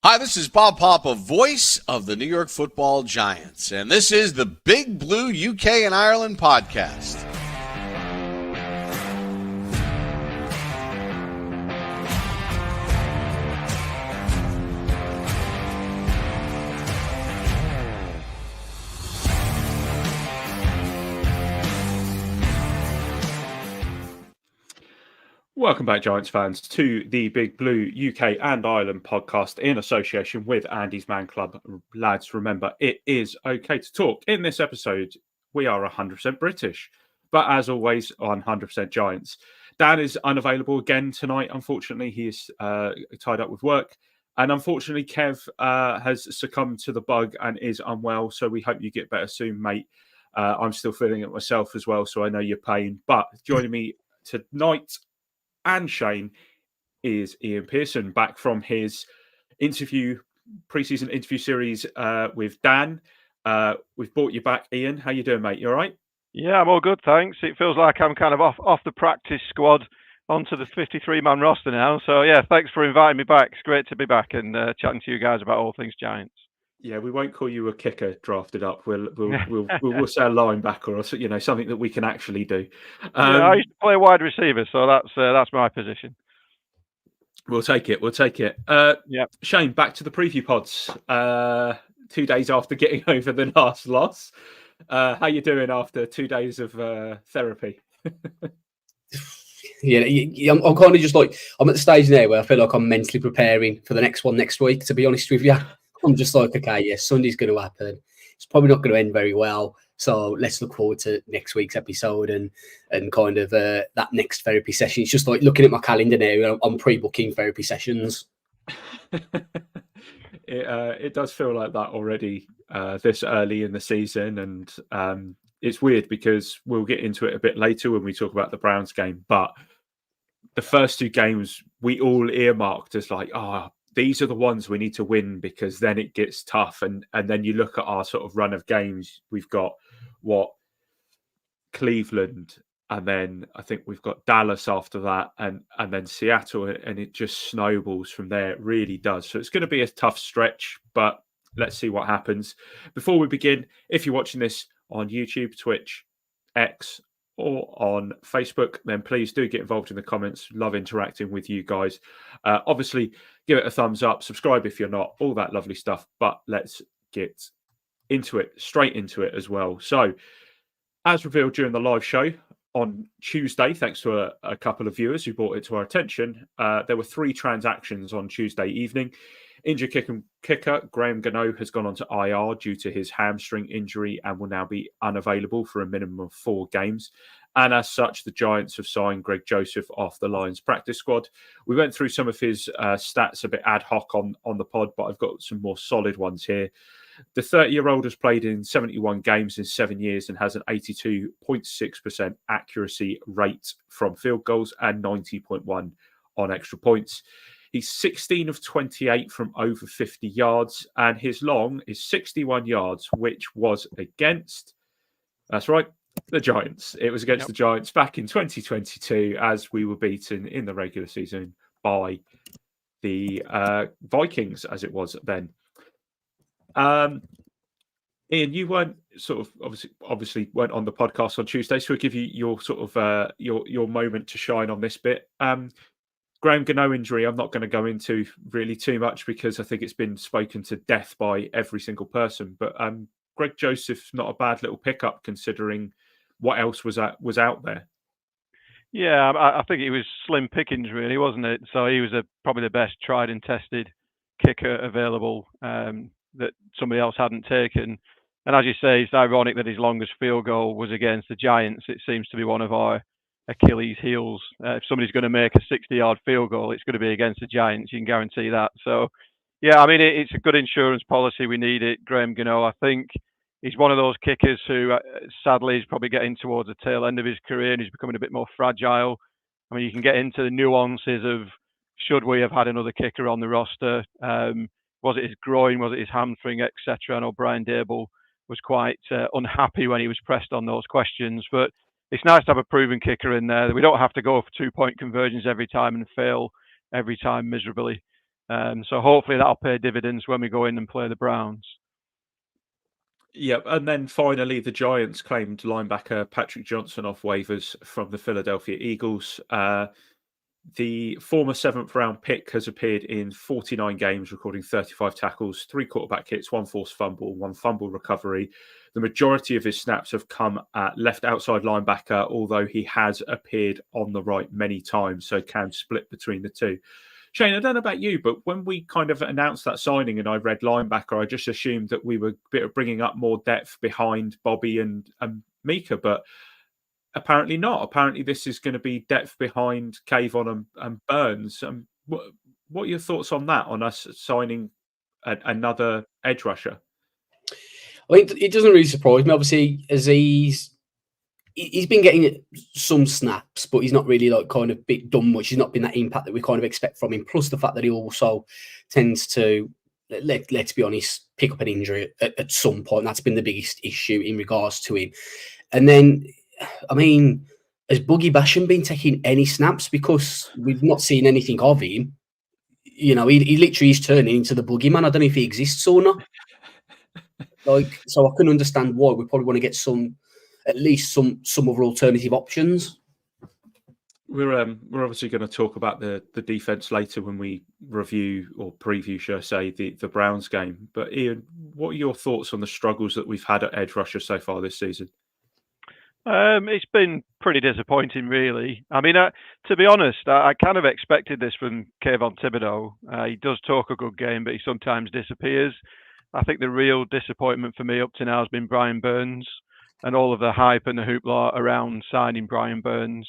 Hi, this is Bob Papa, voice of the New York Football Giants, and this is the Big Blue UK and Ireland podcast. Welcome back, Giants fans, to the Big Blue UK and Ireland podcast in association with Andy's Man Club. Lads, remember, it is okay to talk. In this episode, we are 100% British, but as always, 100% Giants. Dan is unavailable again tonight. Unfortunately, he is tied up with work. And unfortunately, Kev has succumbed to the bug and is unwell. So we hope you get better soon, mate. I'm still feeling it myself as well, so I know your pain. But joining me tonight and Shane is Iain Pearson, back from his preseason interview series with Dan. We've brought you back, Iain. How you doing, mate? You all right? Yeah, I'm all good, thanks. It feels like I'm kind of off the practice squad onto the 53-man roster now. So, yeah, thanks for inviting me back. It's great to be back and chatting to you guys about all things Giants. Yeah, we won't call you a kicker drafted up. We'll say a linebacker or something that we can actually do. I used to play wide receiver, so that's my position. We'll take it. Yeah. Shane, back to the preview pods. 2 days after getting over the last loss, how you doing after 2 days of therapy? Yeah, I'm kind of just like, I'm at the stage now where I feel like I'm mentally preparing for the next one next week, to be honest with you. I'm just like, okay, yeah, Sunday's going to happen. It's probably not going to end very well. So let's look forward to next week's episode and kind of that next therapy session. It's just like looking at my calendar now, I'm pre-booking therapy sessions. It does feel like that already this early in the season. And it's weird because we'll get into it a bit later when we talk about the Browns game. But the first two games we all earmarked as like, these are the ones we need to win because then it gets tough. And then you look at our sort of run of games. We've got Cleveland, and then I think we've got Dallas after that, and then Seattle, and it just snowballs from there. It really does. So it's going to be a tough stretch, but let's see what happens. Before we begin, if you're watching this on YouTube, Twitch, X, or on Facebook, then please do get involved in the comments. Love interacting with you guys. Obviously, give it a thumbs up, subscribe if you're not, all that lovely stuff. But let's get straight into it as well. So, as revealed during the live show on Tuesday, thanks to a couple of viewers who brought it to our attention, there were 3 transactions on Tuesday evening. Injured kicker Graham Gano has gone on to IR due to his hamstring injury and will now be unavailable for a minimum of 4 games. And as such, the Giants have signed Greg Joseph off the Lions practice squad. We went through some of his stats a bit ad hoc on the pod, but I've got some more solid ones here. The 30-year-old has played in 71 games in 7 years and has an 82.6% accuracy rate from field goals and 90.1 on extra points. He's 16 of 28 from over 50 yards, and his long is 61 yards, which was against, that's right, the Giants. It was against the Giants back in 2022 as we were beaten in the regular season by the Vikings, as it was then. Iain, you weren't sort of obviously weren't on the podcast on Tuesday, so we'll give you your sort of your moment to shine on this bit. Graham Gano injury, I'm not going to go into really too much because I think it's been spoken to death by every single person. But Greg Joseph's not a bad little pickup considering what else was out there. Yeah, I think it was slim pickings, really, wasn't it? So he was probably the best tried and tested kicker available that somebody else hadn't taken. And as you say, it's ironic that his longest field goal was against the Giants. It seems to be one of our Achilles heels. If somebody's going to make a 60-yard field goal, it's going to be against the Giants. You can guarantee that. So, yeah, I mean, it's a good insurance policy. We need it. Graham Gano, I think he's one of those kickers who, sadly, is probably getting towards the tail end of his career and he's becoming a bit more fragile. I mean, you can get into the nuances of should we have had another kicker on the roster? Was it his groin? Was it his hamstring, etc.? I know Brian Dable was quite unhappy when he was pressed on those questions, but it's nice to have a proven kicker in there. We don't have to go for 2-point conversions every time and fail every time miserably. So hopefully that'll pay dividends when we go in and play the Browns. Yeah, and then finally, the Giants claimed linebacker Patrick Johnson off waivers from the Philadelphia Eagles. The former 7th-round pick has appeared in 49 games, recording 35 tackles, 3 quarterback hits, 1 forced fumble, 1 fumble recovery. The majority of his snaps have come at left outside linebacker, although he has appeared on the right many times, so can split between the two. Shane, I don't know about you, but when we kind of announced that signing and I read linebacker, I just assumed that we were bringing up more depth behind Bobby and Mika, but apparently not. Apparently this is going to be depth behind Kayvon and Burns. What are your thoughts on that, on us signing another edge rusher? I think it doesn't really surprise me. Obviously, as he's been getting some snaps, but he's not really done much. He's not been that impact that we kind of expect from him. Plus the fact that he also tends to, let's be honest, pick up an injury at some point. That's been the biggest issue in regards to him. And then, I mean, has Boogie Basham been taking any snaps? Because we've not seen anything of him. You know, he literally is turning into the boogeyman. I don't know if he exists or not. So I can understand why we probably want to get at least some other alternative options. We're obviously going to talk about the defense later when we review or preview, shall I say, the Browns game. But Iain, what are your thoughts on the struggles that we've had at edge rusher so far this season? It's been pretty disappointing, really. I mean, to be honest, I kind of expected this from Kayvon Thibodeau. He does talk a good game, but he sometimes disappears. I think the real disappointment for me up to now has been Brian Burns and all of the hype and the hoopla around signing Brian Burns.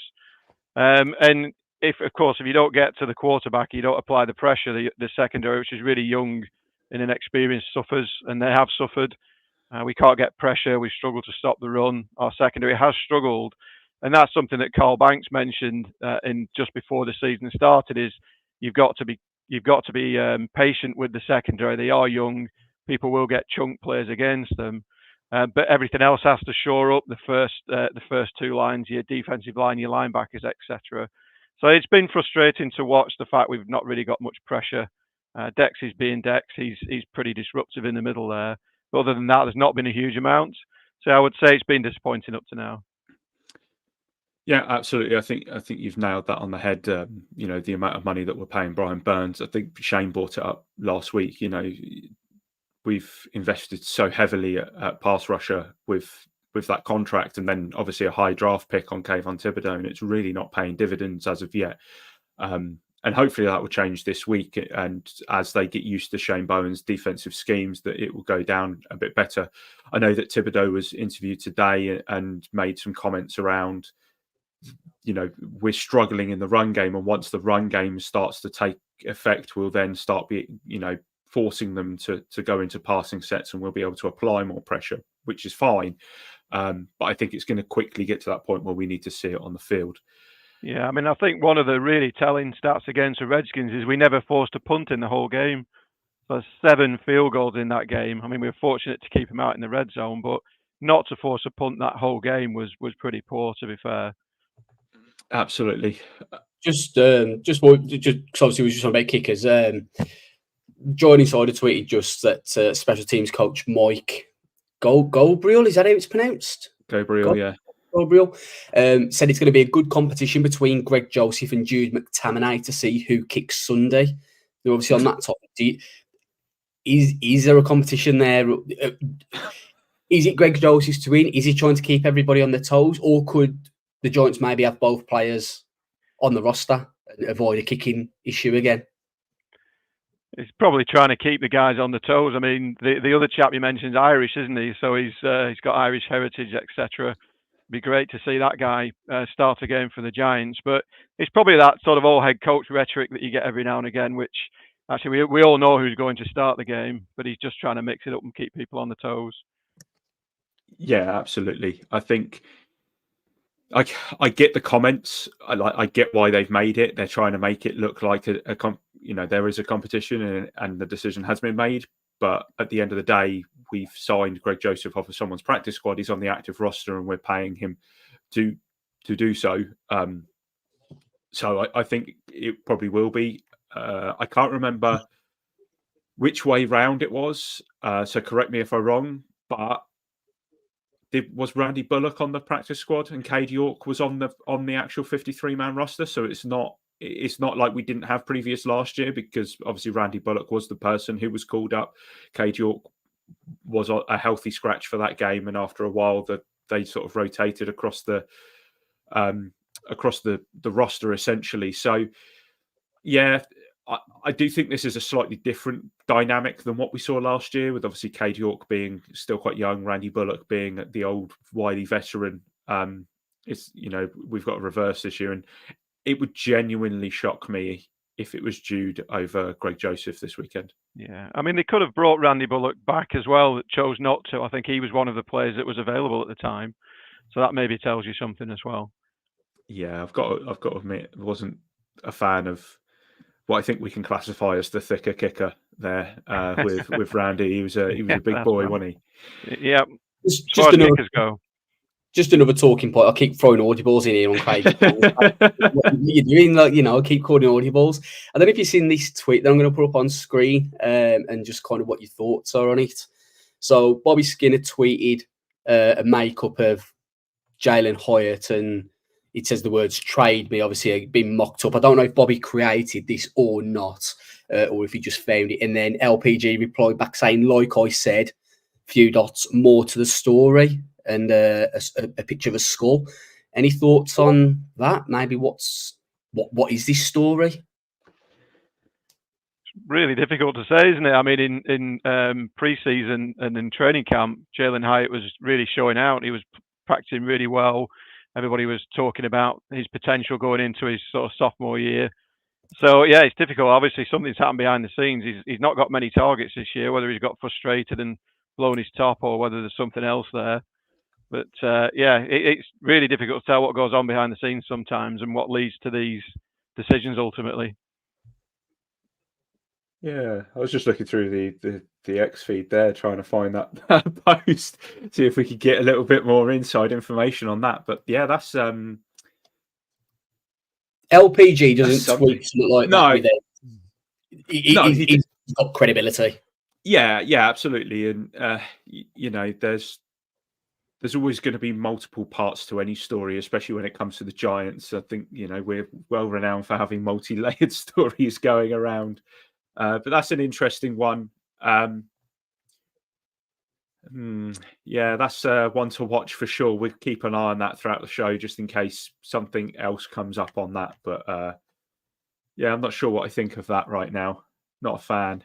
And if you don't get to the quarterback, you don't apply the pressure, the secondary, which is really young and inexperienced, suffers, and they have suffered. We can't get pressure. We struggle to stop the run. Our secondary has struggled, and that's something that Carl Banks mentioned in just before the season started. Is you've got to be patient with the secondary. They are young. People will get chunk plays against them, but everything else has to shore up. The first 2 lines, your defensive line, your linebackers, etc. So it's been frustrating to watch the fact we've not really got much pressure. Dex is being Dex. He's pretty disruptive in the middle there. But other than that, there's not been a huge amount. So I would say it's been disappointing up to now. Yeah, absolutely. I think you've nailed that on the head. You know, the amount of money that we're paying Brian Burns. I think Shane brought it up last week. You know, we've invested so heavily at pass rusher with that contract, and then obviously a high draft pick on Kayvon Thibodeau, and it's really not paying dividends as of yet. And hopefully that will change this week. And as they get used to Shane Bowen's defensive schemes, that it will go down a bit better. I know that Thibodeau was interviewed today and made some comments around, you know, we're struggling in the run game. And once the run game starts to take effect, we'll then start forcing them to go into passing sets, and we'll be able to apply more pressure, which is fine. But I think it's going to quickly get to that point where we need to see it on the field. Yeah, I mean, I think one of the really telling stats against the Redskins is we never forced a punt in the whole game. There's 7 field goals in that game. I mean, we were fortunate to keep him out in the red zone, but not to force a punt that whole game was pretty poor, to be fair. Absolutely. Just obviously we just talking about kickers. Johnny Sider tweeted just that special teams coach Mike Gobriel, is that how it's pronounced? Gobriel, yeah. Gobriel said it's going to be a good competition between Greg Joseph and Jude McTamanay to see who kicks Sunday. They're obviously on that topic. Is there a competition there? Is it Greg Joseph to win? Is he trying to keep everybody on their toes, or could the Giants maybe have both players on the roster and avoid a kicking issue again? He's probably trying to keep the guys on the toes. I mean, the other chap you mentioned is Irish, isn't he? So he's got Irish heritage, etc. Be great to see that guy start a game for the Giants, but it's probably that sort of old head coach rhetoric that you get every now and again, which actually we all know who's going to start the game, but he's just trying to mix it up and keep people on the toes. Yeah, absolutely. I think I get the comments. I get why they've made it. They're trying to make it look like there is a competition and the decision has been made. But at the end of the day, we've signed Greg Joseph off of someone's practice squad. He's on the active roster, and we're paying him to do so. So I think it probably will be. I can't remember which way round it was. So correct me if I'm wrong, but was Randy Bullock on the practice squad and Cade York was on the actual 53-man roster? So it's not like we didn't have previous last year, because obviously Randy Bullock was the person who was called up. Cade York was a healthy scratch for that game, and after a while they sort of rotated across the roster essentially. So yeah, I do think this is a slightly different dynamic than what we saw last year, with obviously Cade York being still quite young, Randy Bullock being the old wily veteran. We've got a reverse this year, and it would genuinely shock me if it was Jude over Greg Joseph this weekend. Yeah, I mean, they could have brought Randy Bullock back as well, that chose not to. I think he was one of the players that was available at the time, so that maybe tells you something as well. Yeah, I've got to admit, I wasn't a fan of what I think we can classify as the thicker kicker there with Randy. He was a big boy, wasn't he? Yeah, just another talking point. I keep throwing audibles in here on Craig. What you're doing, keep calling audibles. I don't know if you've seen this tweet that I'm going to put up on screen, and just kind of what your thoughts are on it. So Bobby Skinner tweeted a makeup of Jalen Hyatt, and it says the words "trade me." Obviously, being mocked up. I don't know if Bobby created this or not, or if he just found it. And then LPG replied back saying, "Like I said, few dots more to the story." And a picture of a skull. Any thoughts on that? Maybe what is this story? It's really difficult to say, isn't it? I mean, in pre-season and in training camp, Jalen Hyatt was really showing out. He was practicing really well. Everybody was talking about his potential going into his sort of sophomore year. So yeah, it's difficult. Obviously, something's happened behind the scenes. He's not got many targets this year. Whether he's got frustrated and blown his top, or whether there's something else there. But it's really difficult to tell what goes on behind the scenes sometimes, and what leads to these decisions ultimately. Yeah, I was just looking through the X feed there, trying to find that post, see if we could get a little bit more inside information on that. But yeah, that's LPG doesn't tweet something like that with it. He's got credibility. Yeah, absolutely, and there's always going to be multiple parts to any story, especially when it comes to the Giants. I think, we're well renowned for having multi-layered stories going around. But that's an interesting one. That's one to watch for sure. We'll keep an eye on that throughout the show, just in case something else comes up on that. But I'm not sure what I think of that right now. Not a fan.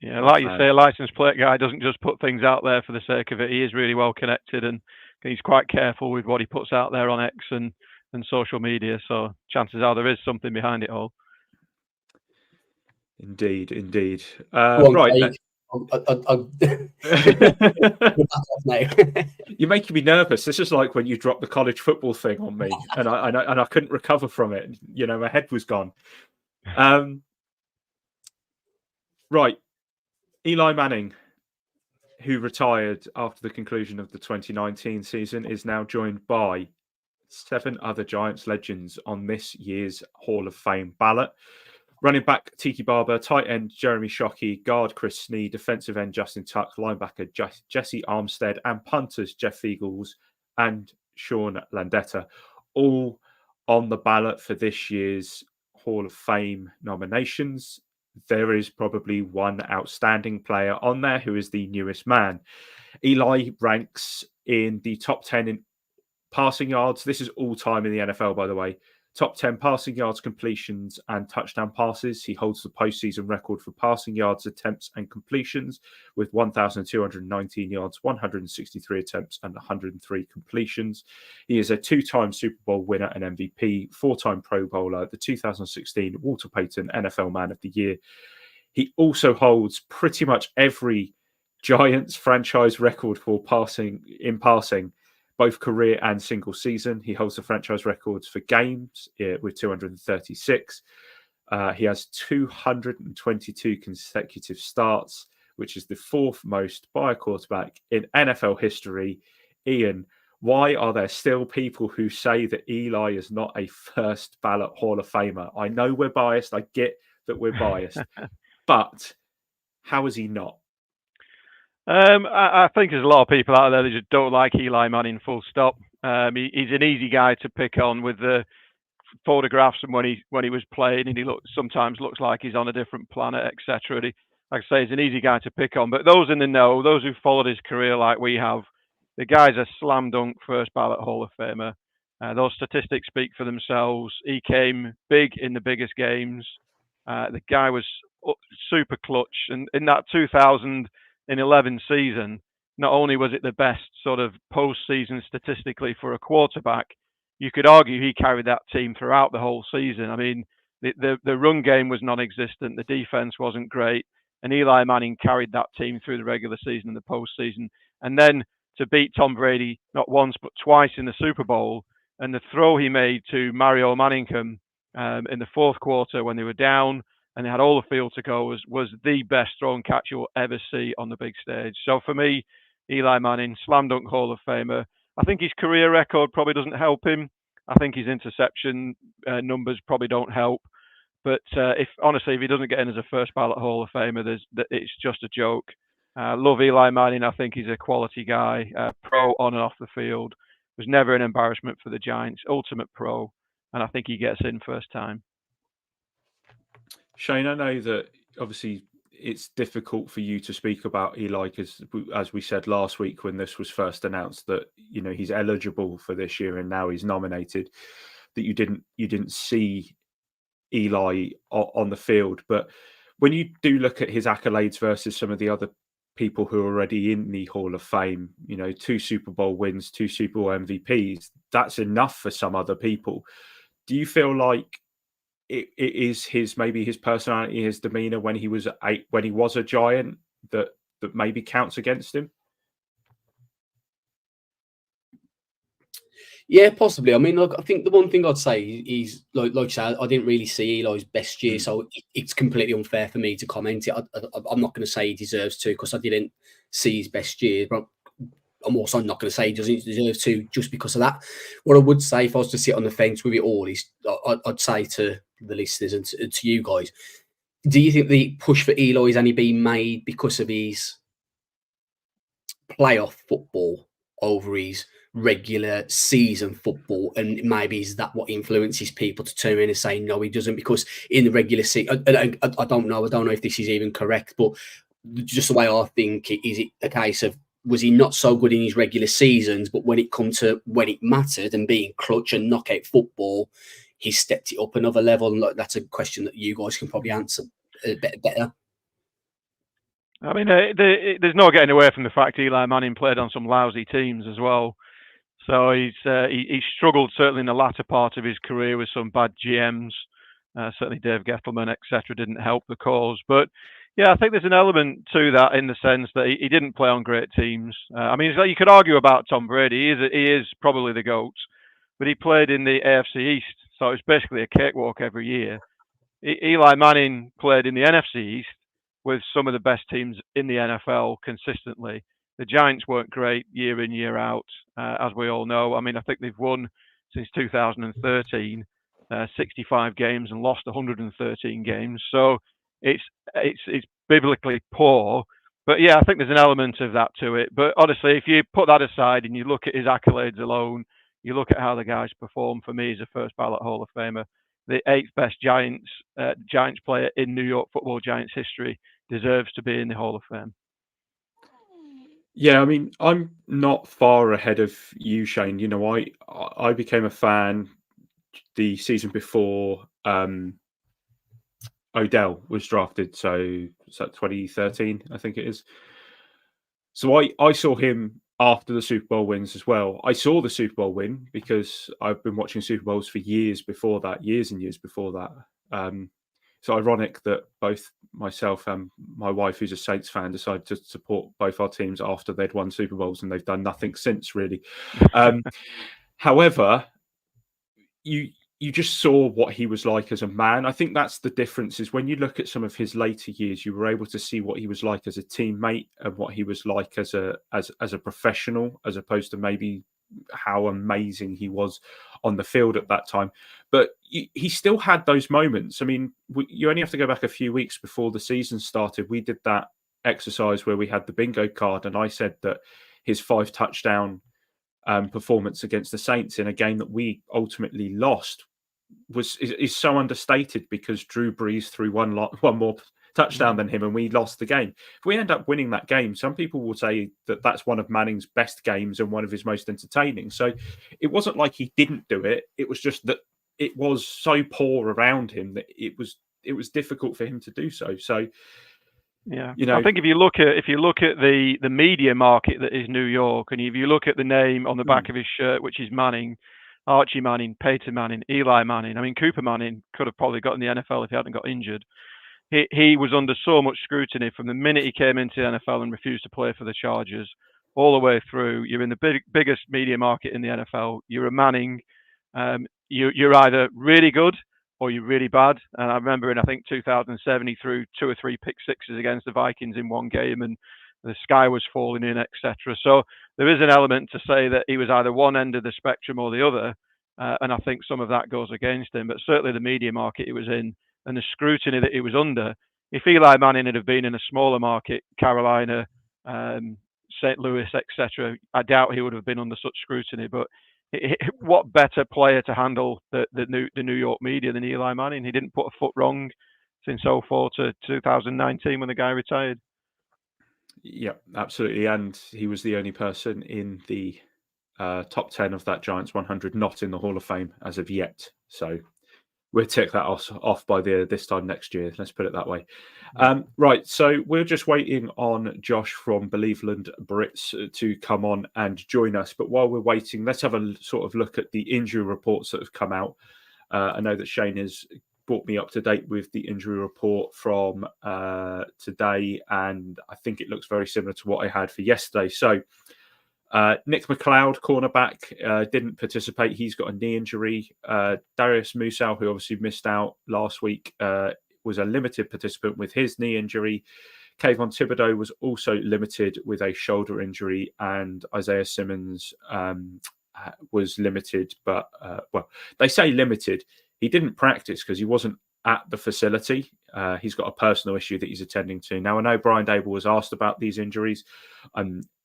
Yeah, like you say, a license plate guy doesn't just put things out there for the sake of it. He is really well connected, and he's quite careful with what he puts out there on X and social media. So chances are there is something behind it all. Indeed. Right. You're making me nervous. This is like when you dropped the college football thing on me, and I couldn't recover from it. My head was gone. Right. Eli Manning, who retired after the conclusion of the 2019 season, is now joined by 7 other Giants legends on this year's Hall of Fame ballot. Running back Tiki Barber, tight end Jeremy Shockey, guard Chris Snee, defensive end Justin Tuck, linebacker Jesse Armstead, and punters Jeff Feagles and Sean Landetta, all on the ballot for this year's Hall of Fame nominations. There is probably one outstanding player on there who is the newest man. Eli ranks in the top 10 in passing yards. This is all time in the NFL, by the way. Top 10 passing yards, completions, and touchdown passes. He holds the postseason record for passing yards, attempts, and completions with 1,219 yards, 163 attempts, and 103 completions. He is a 2-time Super Bowl winner and MVP, 4-time Pro Bowler, the 2016 Walter Payton NFL Man of the Year. He also holds pretty much every Giants franchise record for passing, both career and single season. He holds the franchise records for games with 236. He has 222 consecutive starts, which is the 4th most by a quarterback in NFL history. Iain, why are there still people who say that Eli is not a first ballot Hall of Famer? I know we're biased. I get that we're biased. But How is he not? I think there's a lot of people out there that just don't like Eli Manning, full stop. He's an easy guy to pick on with the photographs and when he was playing, and he sometimes looks like he's on a different planet, etc. Like I say, he's an easy guy to pick on. But those in the know, those who followed his career like we have, the guy's a slam dunk first ballot Hall of Famer. Those statistics speak for themselves. He came big in the biggest games. The guy was super clutch, and in that 2011 season, not only was it the best sort of postseason statistically for a quarterback, you could argue he carried that team throughout the whole season. I mean, the run game was non-existent, the defense wasn't great, and Eli Manning carried that team through the regular season and the postseason. And then to beat Tom Brady not once but twice in the Super Bowl, and the throw he made to Mario Manningham in the fourth quarter when they were down and they had all the field to go was the best throw and catch you'll ever see on the big stage. So for me, Eli Manning, slam dunk Hall of Famer. I think his career record probably doesn't help him. I think his interception numbers probably don't help. But if he doesn't get in as a first ballot Hall of Famer, it's just a joke. Love Eli Manning. I think he's a quality guy, pro on and off the field. Was never an embarrassment for the Giants. Ultimate pro, and I think he gets in first time. Shane, I know that obviously it's difficult for you to speak about Eli because, as we said last week when this was first announced, that he's eligible for this year and now he's nominated, that you didn't see Eli on the field. But when you do look at his accolades versus some of the other people who are already in the Hall of Fame, 2 Super Bowl wins, 2 Super Bowl MVPs, that's enough for some other people. Do you feel like it is his personality, his demeanor when he was a Giant that maybe counts against him? Yeah, possibly. I mean, look, I think the one thing I'd say is, like you said, I didn't really see Eli's best year, so it's completely unfair for me to comment it. I'm not going to say he deserves to because I didn't see his best year, but I'm also not going to say he doesn't deserve to just because of that. What I would say, if I was to sit on the fence with it all, is I'd say to the listeners and to you guys, do you think the push for Eli is only being made because of his playoff football over his regular season football, and maybe is that what influences people to turn around and say no, he doesn't? Because in the regular season, I don't know if this is even correct, but just the way I think it, is it a case of was he not so good in his regular seasons, but when it mattered and being clutch and knockout football, he stepped it up another level? And that's a question that you guys can probably answer a bit better. I mean, there's no getting away from the fact Eli Manning played on some lousy teams as well. So he struggled certainly in the latter part of his career with some bad GMs. Certainly Dave Gettleman, etc., didn't help the cause. But yeah, I think there's an element to that in the sense that he didn't play on great teams. I mean, you could argue about Tom Brady. He is probably the GOAT, but he played in the AFC East, so it's basically a cakewalk every year. Eli Manning played in the NFC East with some of the best teams in the NFL consistently. The Giants weren't great year in, year out, as we all know. I mean, I think they've won since 2013, 65 games and lost 113 games. So it's biblically poor. But yeah, I think there's an element of that to it. But honestly, if you put that aside and you look at his accolades alone, you look at how the guy's performed, for me, he's a first ballot Hall of Famer. The 8th best Giants player in New York football Giants history deserves to be in the Hall of Fame. Yeah, I mean, I'm not far ahead of you, Shane. I became a fan the season before Odell was drafted. So is that 2013? I think it is. So I saw him after the Super Bowl wins as well. I saw the Super Bowl win because I've been watching Super Bowls for years and years before that. It's ironic that both myself and my wife, who's a Saints fan, decided to support both our teams after they'd won Super Bowls, and they've done nothing since, really. However, you just saw what he was like as a man. I think that's the difference, is when you look at some of his later years, you were able to see what he was like as a teammate and what he was like as a professional, as opposed to maybe how amazing he was on the field at that time. But he still had those moments. I mean, you only have to go back a few weeks before the season started. We did that exercise where we had the bingo card, and I said that his 5 touchdown performance against the Saints in a game that we ultimately lost is so understated because Drew Brees threw one more touchdown than him and we lost the game. If we end up winning that game, some people will say that that's one of Manning's best games and one of his most entertaining. So it wasn't like he didn't do it. It was just that it was so poor around him that it was difficult for him to do so. So yeah, I think if you look at the media market that is New York, and if you look at the name on the back of his shirt, which is Manning, Archie Manning, Peyton Manning, Eli Manning. I mean, Cooper Manning could have probably got in the NFL if he hadn't got injured. He was under so much scrutiny from the minute he came into the NFL and refused to play for the Chargers, all the way through. You're in the biggest media market in the NFL. You're a Manning. You're either really good or you're really bad. And I remember in, I think, 2007, he threw 2 or 3 pick sixes against the Vikings in one game, and the sky was falling in, etc. So there is an element to say that he was either one end of the spectrum or the other, and I think some of that goes against him. But certainly the media market he was in and the scrutiny that he was under, if Eli Manning had been in a smaller market, Carolina, St. Louis, etc., I doubt he would have been under such scrutiny. But what better player to handle the New York media than Eli Manning? He didn't put a foot wrong since 2004 to 2019 when the guy retired. Yeah, absolutely. And he was the only person in the top 10 of that Giants 100 not in the Hall of Fame as of yet. So we'll tick that off by this time next year. Let's put it that way. Right. So we're just waiting on Josh from Believeland Brits to come on and join us. But while we're waiting, let's have a sort of look at the injury reports that have come out. I know that Shane has brought me up to date with the injury report from today, and I think it looks very similar to what I had for yesterday. So Nick McLeod, cornerback, didn't participate. He's got a knee injury. Darius Musau, who obviously missed out last week, was a limited participant with his knee injury. Kayvon Thibodeau was also limited with a shoulder injury, and Isaiah Simmons was limited. But, well, they say limited. He didn't practice because he wasn't at the facility. He's got a personal issue that he's attending to. Now, I know Brian Dable was asked about these injuries.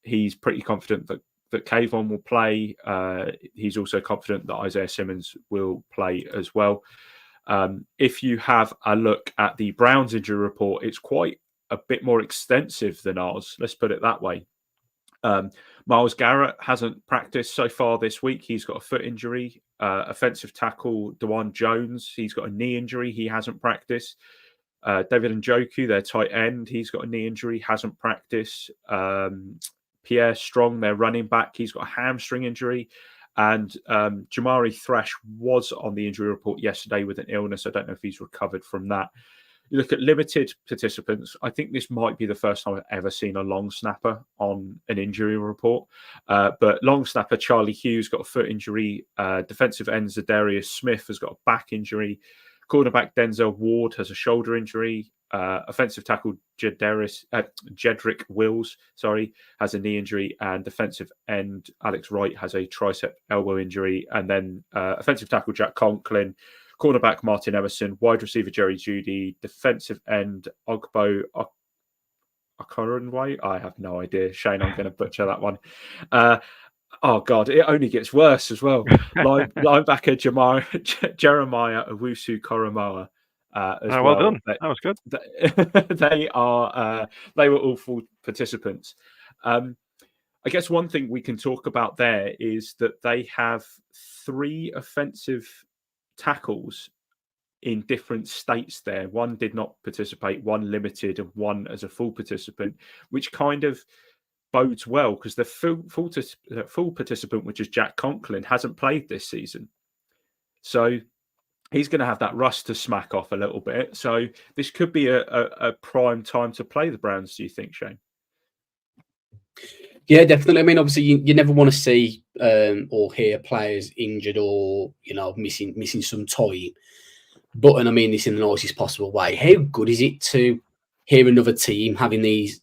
He's pretty confident that Kayvon will play. He's also confident that Isaiah Simmons will play as well. If you have a look at the Browns injury report, it's quite a bit more extensive than ours. Let's put it that way. Myles Garrett hasn't practiced so far this week. He's got a foot injury. Offensive tackle Dewan Jones, he's got a knee injury. He hasn't practiced. David Njoku, their tight end, he's got a knee injury, hasn't practiced. Pierre Strong, their running back, he's got a hamstring injury. And Jamari Thrash was on the injury report yesterday with an illness. I don't know if he's recovered from that. You look at limited participants, I think this might be the first time I've ever seen a long snapper on an injury report. But long snapper Charlie Hughes got a foot injury. Defensive end Zadarius Smith has got a back injury. Cornerback Denzel Ward has a shoulder injury. Offensive tackle Jedrick Wills, has a knee injury. And defensive end Alex Wright has a tricep elbow injury. And then offensive tackle Jack Conklin, cornerback Martin Emerson, wide receiver Jerry Jeudy, defensive end Ogbo Okoronway. I have no idea. Shane, I'm going to butcher that one. Oh, God, it only gets worse as well. Linebacker Jeremiah Owusu Koromoa. Well done. That was good. They were all full participants. I guess one thing we can talk about there is that they have 3 offensive tackles in different states there. One did not participate, one limited, and one as a full participant, which kind of bodes well because the full participant, which is Jack Conklin, hasn't played this season. So he's going to have that rust to smack off a little bit. So this could be a prime time to play the Browns, do you think, Shane? Yeah, definitely. I mean, obviously, you never want to see or hear players injured or, missing some time. But, and I mean this in the nicest possible way, how good is it to hear another team having these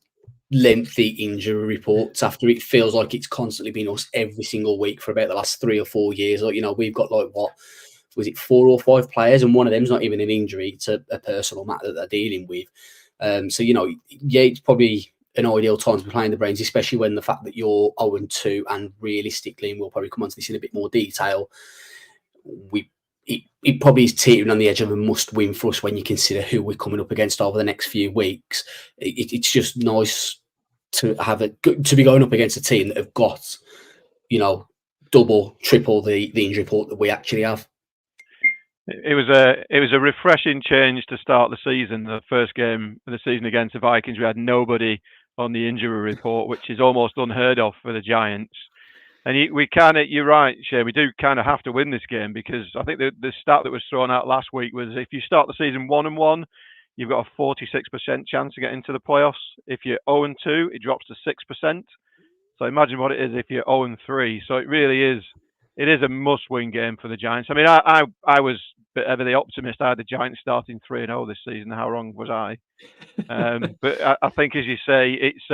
lengthy injury reports after it feels like it's constantly been us every single week for about the last 3 or 4 years. Like, we've got like, what was it, 4 or 5 players, and one of them's not even an injury, it's a personal matter that they're dealing with. So, it's probably an ideal time to be playing the Brains, especially when the fact that you're 0-2 and realistically, and we'll probably come on to this in a bit more detail, it probably is teetering on the edge of a must-win for us when you consider who we're coming up against over the next few weeks. It's just nice to be going up against a team that have got, double, triple the injury report that we actually have. It was a refreshing change to start the season. The first game of the season against the Vikings, we had nobody on the injury report, which is almost unheard of for the Giants. And you're right, Shay, we do kind of have to win this game, because I think the stat that was thrown out last week was if you start the season 1-1, you've got a 46% chance to get into the playoffs. If you're 0-2, it drops to 6%. So imagine what it is if you're 0-3. So it really is. It is a must-win game for the Giants. I mean, I was a bit ever the optimist. I had the Giants starting 3-0 this season. How wrong was I? But I think, as you say, it's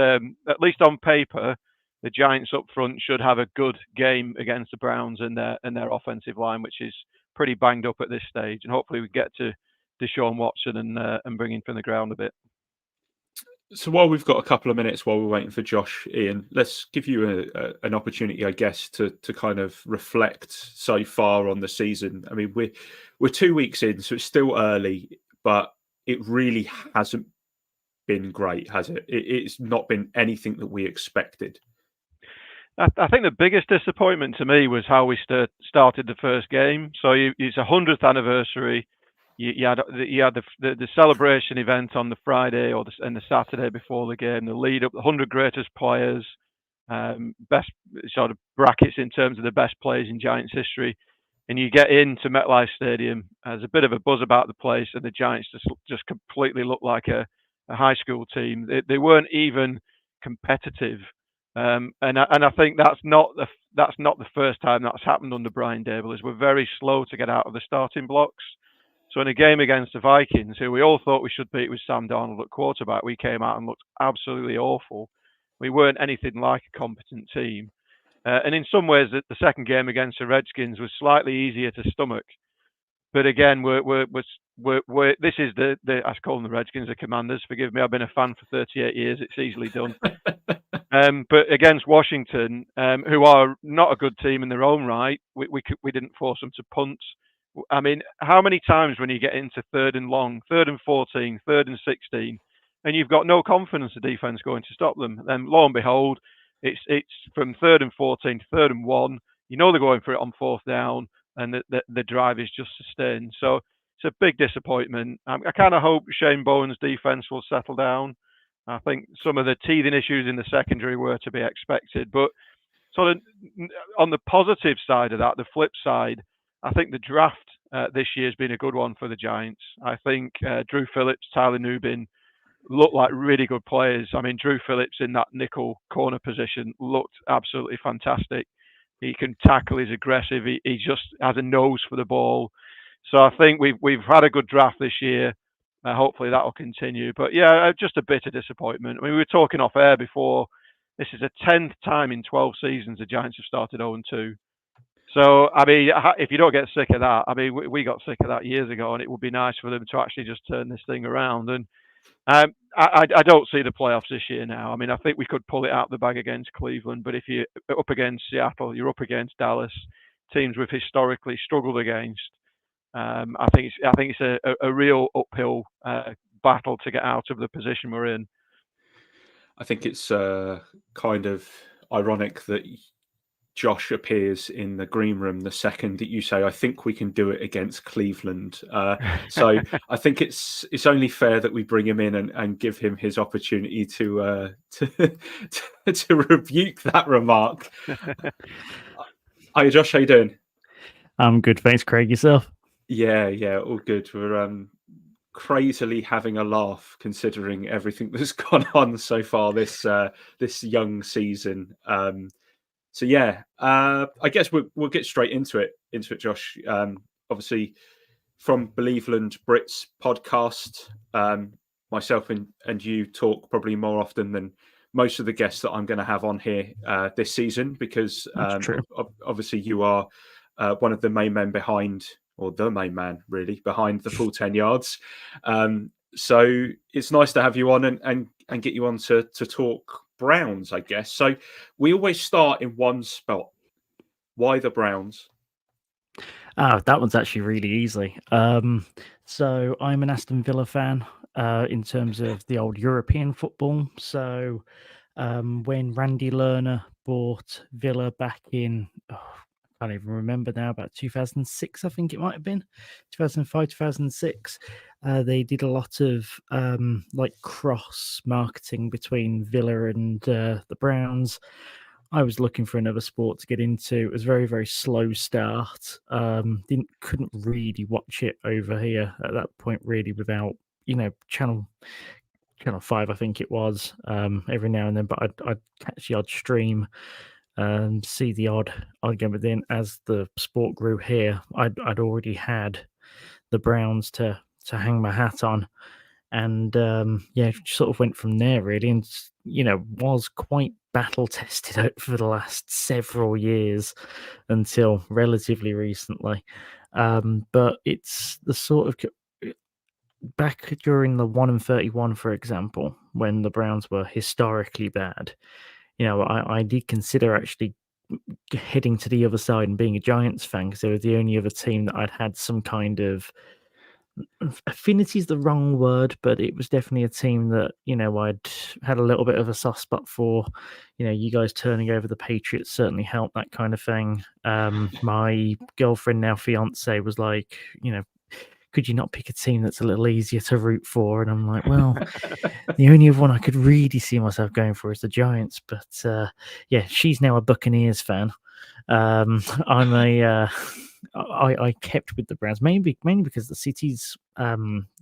at least on paper, the Giants up front should have a good game against the Browns and their offensive line, which is pretty banged up at this stage. And hopefully we get to Deshaun Watson and bring him from the ground a bit. So while we've got a couple of minutes while we're waiting for Josh, Iain, let's give you an opportunity, I guess, to kind of reflect so far on the season. I mean, we're 2 weeks in, so it's still early, but it really hasn't been great, has it? It's not been anything that we expected. I think the biggest disappointment to me was how we started the first game. So it's a 100th anniversary. You had the celebration event on the Friday and the Saturday before the game, the lead up, the 100 greatest players, best sort of brackets in terms of the best players in Giants history. And you get into MetLife Stadium, there's a bit of a buzz about the place, and the Giants just completely look like a high school team. They weren't even competitive. And I think that's not the first time that's happened under Brian Daboll. We're very slow to get out of the starting blocks. So in a game against the Vikings, who we all thought we should beat with Sam Darnold at quarterback, we came out and looked absolutely awful. We weren't anything like a competent team. And in some ways, the second game against the Redskins was slightly easier to stomach. But again, this is I call them the Redskins, the Commanders. Forgive me, I've been a fan for 38 years. It's easily done. But against Washington, who are not a good team in their own right, we didn't force them to punt. I mean, how many times when you get into 3rd and long, 3rd and 14, 3rd and 16, and you've got no confidence the defense going to stop them? Then lo and behold, it's from 3rd and 14 to 3rd and 1. You know they're going for it on 4th down, and the drive is just sustained. So it's a big disappointment. I kind of hope Shane Bowen's defense will settle down. I think some of the teething issues in the secondary were to be expected. But sort of on the positive side of that, the flip side, I think the draft this year has been a good one for the Giants. I think Drew Phillips, Tyler Nubin look like really good players. I mean, Drew Phillips in that nickel corner position looked absolutely fantastic. He can tackle, he's aggressive, he just has a nose for the ball. So I think we've had a good draft this year. Hopefully that will continue. But yeah, just a bit of disappointment. I mean, we were talking off air before. This is the 10th time in 12 seasons the Giants have started 0-2. So, I mean, if you don't get sick of that, I mean, we got sick of that years ago, and it would be nice for them to actually just turn this thing around. And I don't see the playoffs this year now. I mean, I think we could pull it out of the bag against Cleveland, but if you're up against Seattle, you're up against Dallas, teams we've historically struggled against. I think it's a real uphill battle to get out of the position we're in. I think it's kind of ironic that Josh appears in the green room the second that you say, I think we can do it against Cleveland. So I think it's only fair that we bring him in and give him his opportunity to rebuke that remark. Hi, Josh, how you doing? I'm good, thanks, Craig. Yourself? Yeah, all good. We're crazily having a laugh considering everything that's gone on so far this young season. So yeah, I guess we'll get straight into it, Josh. Obviously, from Believeland Brits Podcast, myself and you talk probably more often than most of the guests that I'm going to have on here this season, because obviously you are one of the main men behind, or the main man really, behind the full 10 yards. So it's nice to have you on and get you on to talk Browns, I guess. So we always start in one spot. Why the Browns? That one's actually really easy. So I'm an Aston Villa fan in terms of the old European football. So when Randy Lerner bought Villa back in, I can't even remember now, about 2006, I think it might have been, 2005, 2006. They did a lot of like cross marketing between Villa and the Browns. I was looking for another sport to get into. It was very, very slow start. Couldn't really watch it over here at that point, really, without channel 5, I think it was, every now and then. But I'd catch the odd stream, see the odd game. But then, as the sport grew here, I'd already had the Browns to hang my hat on. And sort of went from there really, and was quite battle tested for the last several years until relatively recently. But it's the sort of back during the 1-31, for example, when the Browns were historically bad. I did consider actually heading to the other side and being a Giants fan, because they were the only other team that I'd had some kind of affinity is the wrong word, but it was definitely a team that I'd had a little bit of a soft spot for. You guys turning over the Patriots certainly helped, that kind of thing. My girlfriend, now fiance, was like, could you not pick a team that's a little easier to root for? And I'm like, well, the only other one I could really see myself going for is the Giants. But she's now a Buccaneers fan. I kept with the Browns mainly because the city's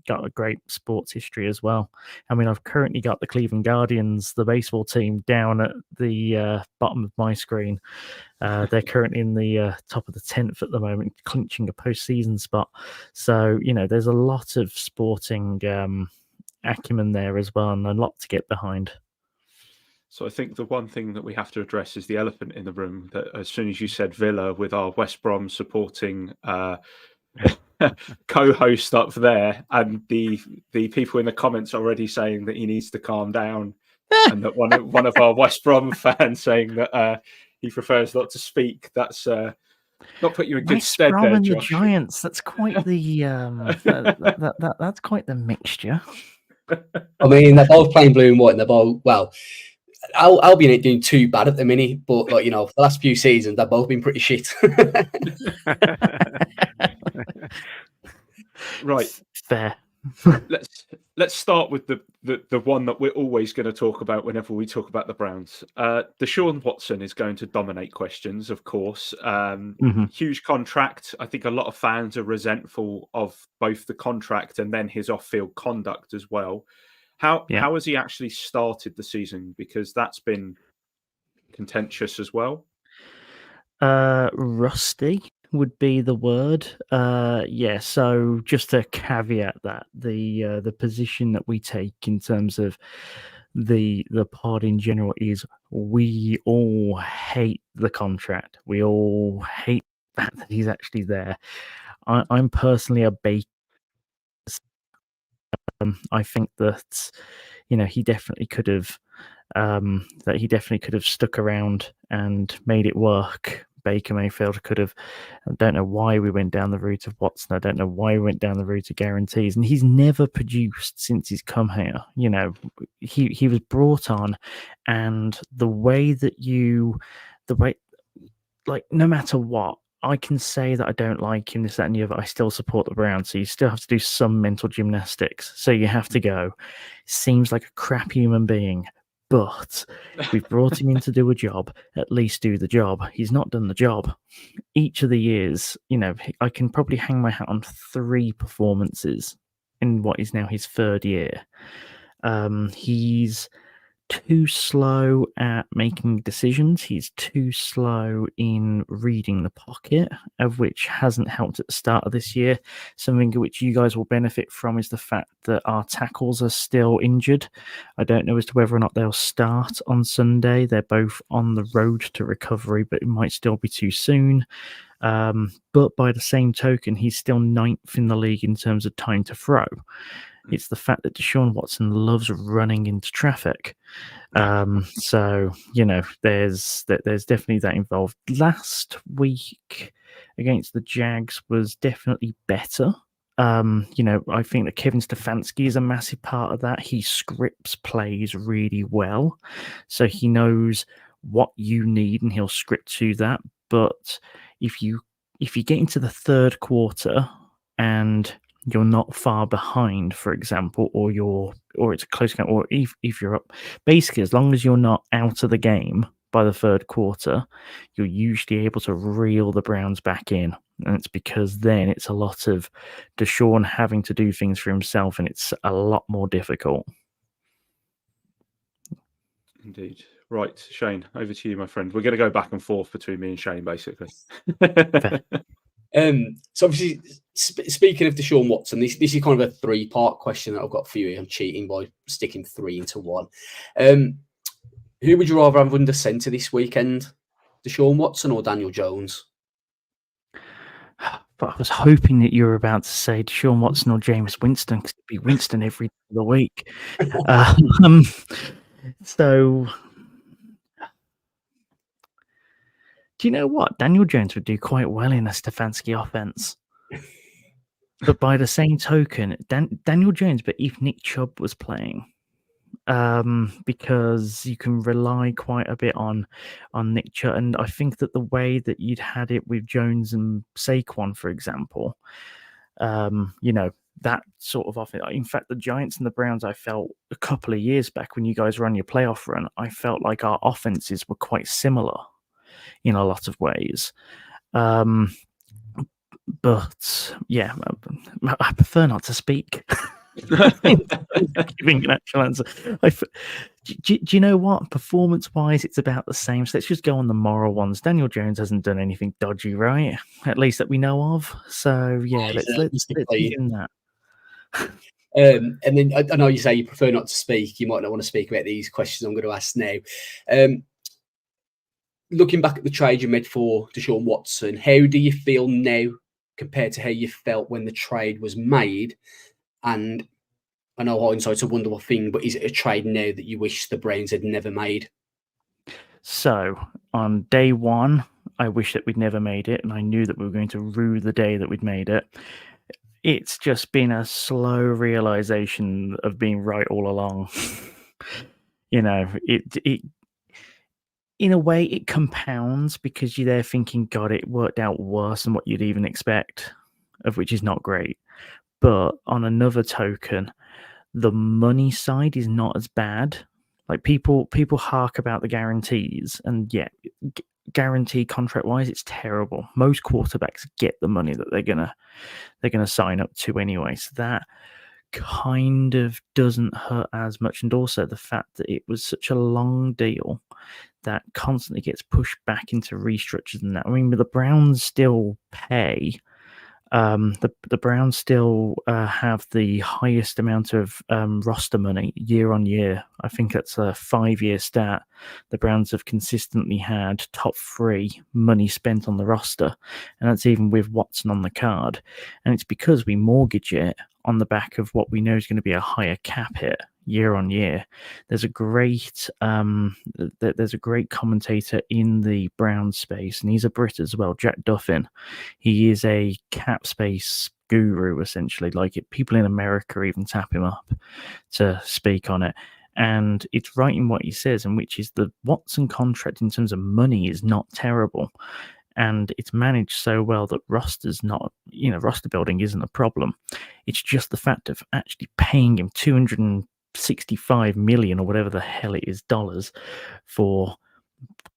got a great sports history as well. I mean, I've currently got the Cleveland Guardians, the baseball team, down at the bottom of my screen. They're currently in the top of the 10th at the moment, clinching a postseason spot. So, there's a lot of sporting acumen there as well, and a lot to get behind. So I think the one thing that we have to address is the elephant in the room, that as soon as you said Villa, with our West Brom supporting co-host up there, and the people in the comments already saying that he needs to calm down, and that one of our West Brom fans saying that he prefers not to speak. That's not put you in good stead Brom there, and Josh. The Giants. That's quite the that's quite the mixture. I mean, they're both playing blue and white, and they're both, well, Albion ain't doing too bad at the minute, but for the last few seasons they've both been pretty shit. Right, fair. Let's start with the one that we're always going to talk about whenever we talk about the Browns. Deshaun Watson is going to dominate questions, of course. Huge contract. I think a lot of fans are resentful of both the contract and then his off-field conduct as well. How has he actually started the season? Because that's been contentious as well. Rusty would be the word. So just to caveat that, the position that we take in terms of the pod in general is we all hate the contract. We all hate that he's actually there. I'm personally a Baker. I think that he definitely could have stuck around and made it work. Baker Mayfield could have. I don't know why we went down the route of Watson. I don't know why we went down the route of guarantees. And he's never produced since he's come here. He was brought on, and no matter what, I can say that I don't like him, this, that, and the other. I still support the Browns, so you still have to do some mental gymnastics. So you have to go, seems like a crap human being, but we've brought him in to do a job. At least do the job. He's not done the job. Each of the years, I can probably hang my hat on 3 performances in what is now his 3rd year. He's too slow at making decisions. He's too slow in reading the pocket, of which hasn't helped at the start of this year. Something which you guys will benefit from is the fact that our tackles are still injured. I don't know as to whether or not they'll start on Sunday. They're both on the road to recovery, but it might still be too soon. But by the same token, he's still 9th in the league in terms of time to throw. It's the fact that Deshaun Watson loves running into traffic. So, there's definitely that involved. Last week against the Jags was definitely better. I think that Kevin Stefanski is a massive part of that. He scripts plays really well. So he knows what you need and he'll script to that. But if you get into the third quarter and you're not far behind, for example, or it's a close game, or if you're up, basically, as long as you're not out of the game by the third quarter, you're usually able to reel the Browns back in. And it's because then it's a lot of Deshaun having to do things for himself, and it's a lot more difficult. Indeed. Right, Shane, over to you, my friend. We're going to go back and forth between me and Shane, basically. So obviously, speaking of Deshaun Watson, this is kind of a 3-part question that I've got for you. I'm cheating by sticking 3 into 1. Who would you rather have under centre this weekend, Deshaun Watson or Daniel Jones? But I was hoping that you were about to say Deshaun Watson or Jameis Winston, because it'd be Winston every day of the week. So, do you know what? Daniel Jones would do quite well in a Stefanski offense. But by the same token, Daniel Jones, but if Nick Chubb was playing, because you can rely quite a bit on Nick Chubb. And I think that the way that you'd had it with Jones and Saquon, for example, that sort of offense. In fact, the Giants and the Browns, I felt a couple of years back when you guys were on your playoff run, I felt like our offenses were quite similar in a lot of ways. But yeah, I prefer not to speak. Giving an actual answer. Do you know what? Performance-wise, it's about the same. So let's just go on the moral ones. Daniel Jones hasn't done anything dodgy, right? At least that we know of. So yeah, let's begin that. And then I know you say you prefer not to speak. You might not want to speak about these questions I'm going to ask now. Looking back at the trade you made for Deshaun Watson, how do you feel now compared to how you felt when the trade was made? And I know hindsight's a wonderful thing, but is it a trade now that you wish the Browns had never made? So on day one, I wish that we'd never made it, and I knew that we were going to rue the day that we'd made it. It's just been a slow realization of being right all along. It in a way, it compounds because you're there thinking, God, it worked out worse than what you'd even expect, of which is not great. But on another token, the money side is not as bad. Like people hark about the guarantees, and yeah, guarantee contract wise, it's terrible. Most quarterbacks get the money that they're gonna sign up to anyway. So that kind of doesn't hurt as much. And also the fact that it was such a long deal that constantly gets pushed back into restructures and that. I mean, the Browns still pay. The Browns still have the highest amount of roster money year on year. I think that's a 5-year stat. The Browns have consistently had top 3 money spent on the roster, and that's even with Watson on the card. And it's because we mortgage it on the back of what we know is going to be a higher cap hit year on year. There's a great commentator in the Brown space, and he's a Brit as well, Jack Duffin. He is a cap space guru, essentially. Like people in America even tap him up to speak on it. And it's right in what he says, and which is the Watson contract in terms of money is not terrible. And it's managed so well that roster building isn't a problem. It's just the fact of actually paying him $265 million or whatever the hell it is dollars for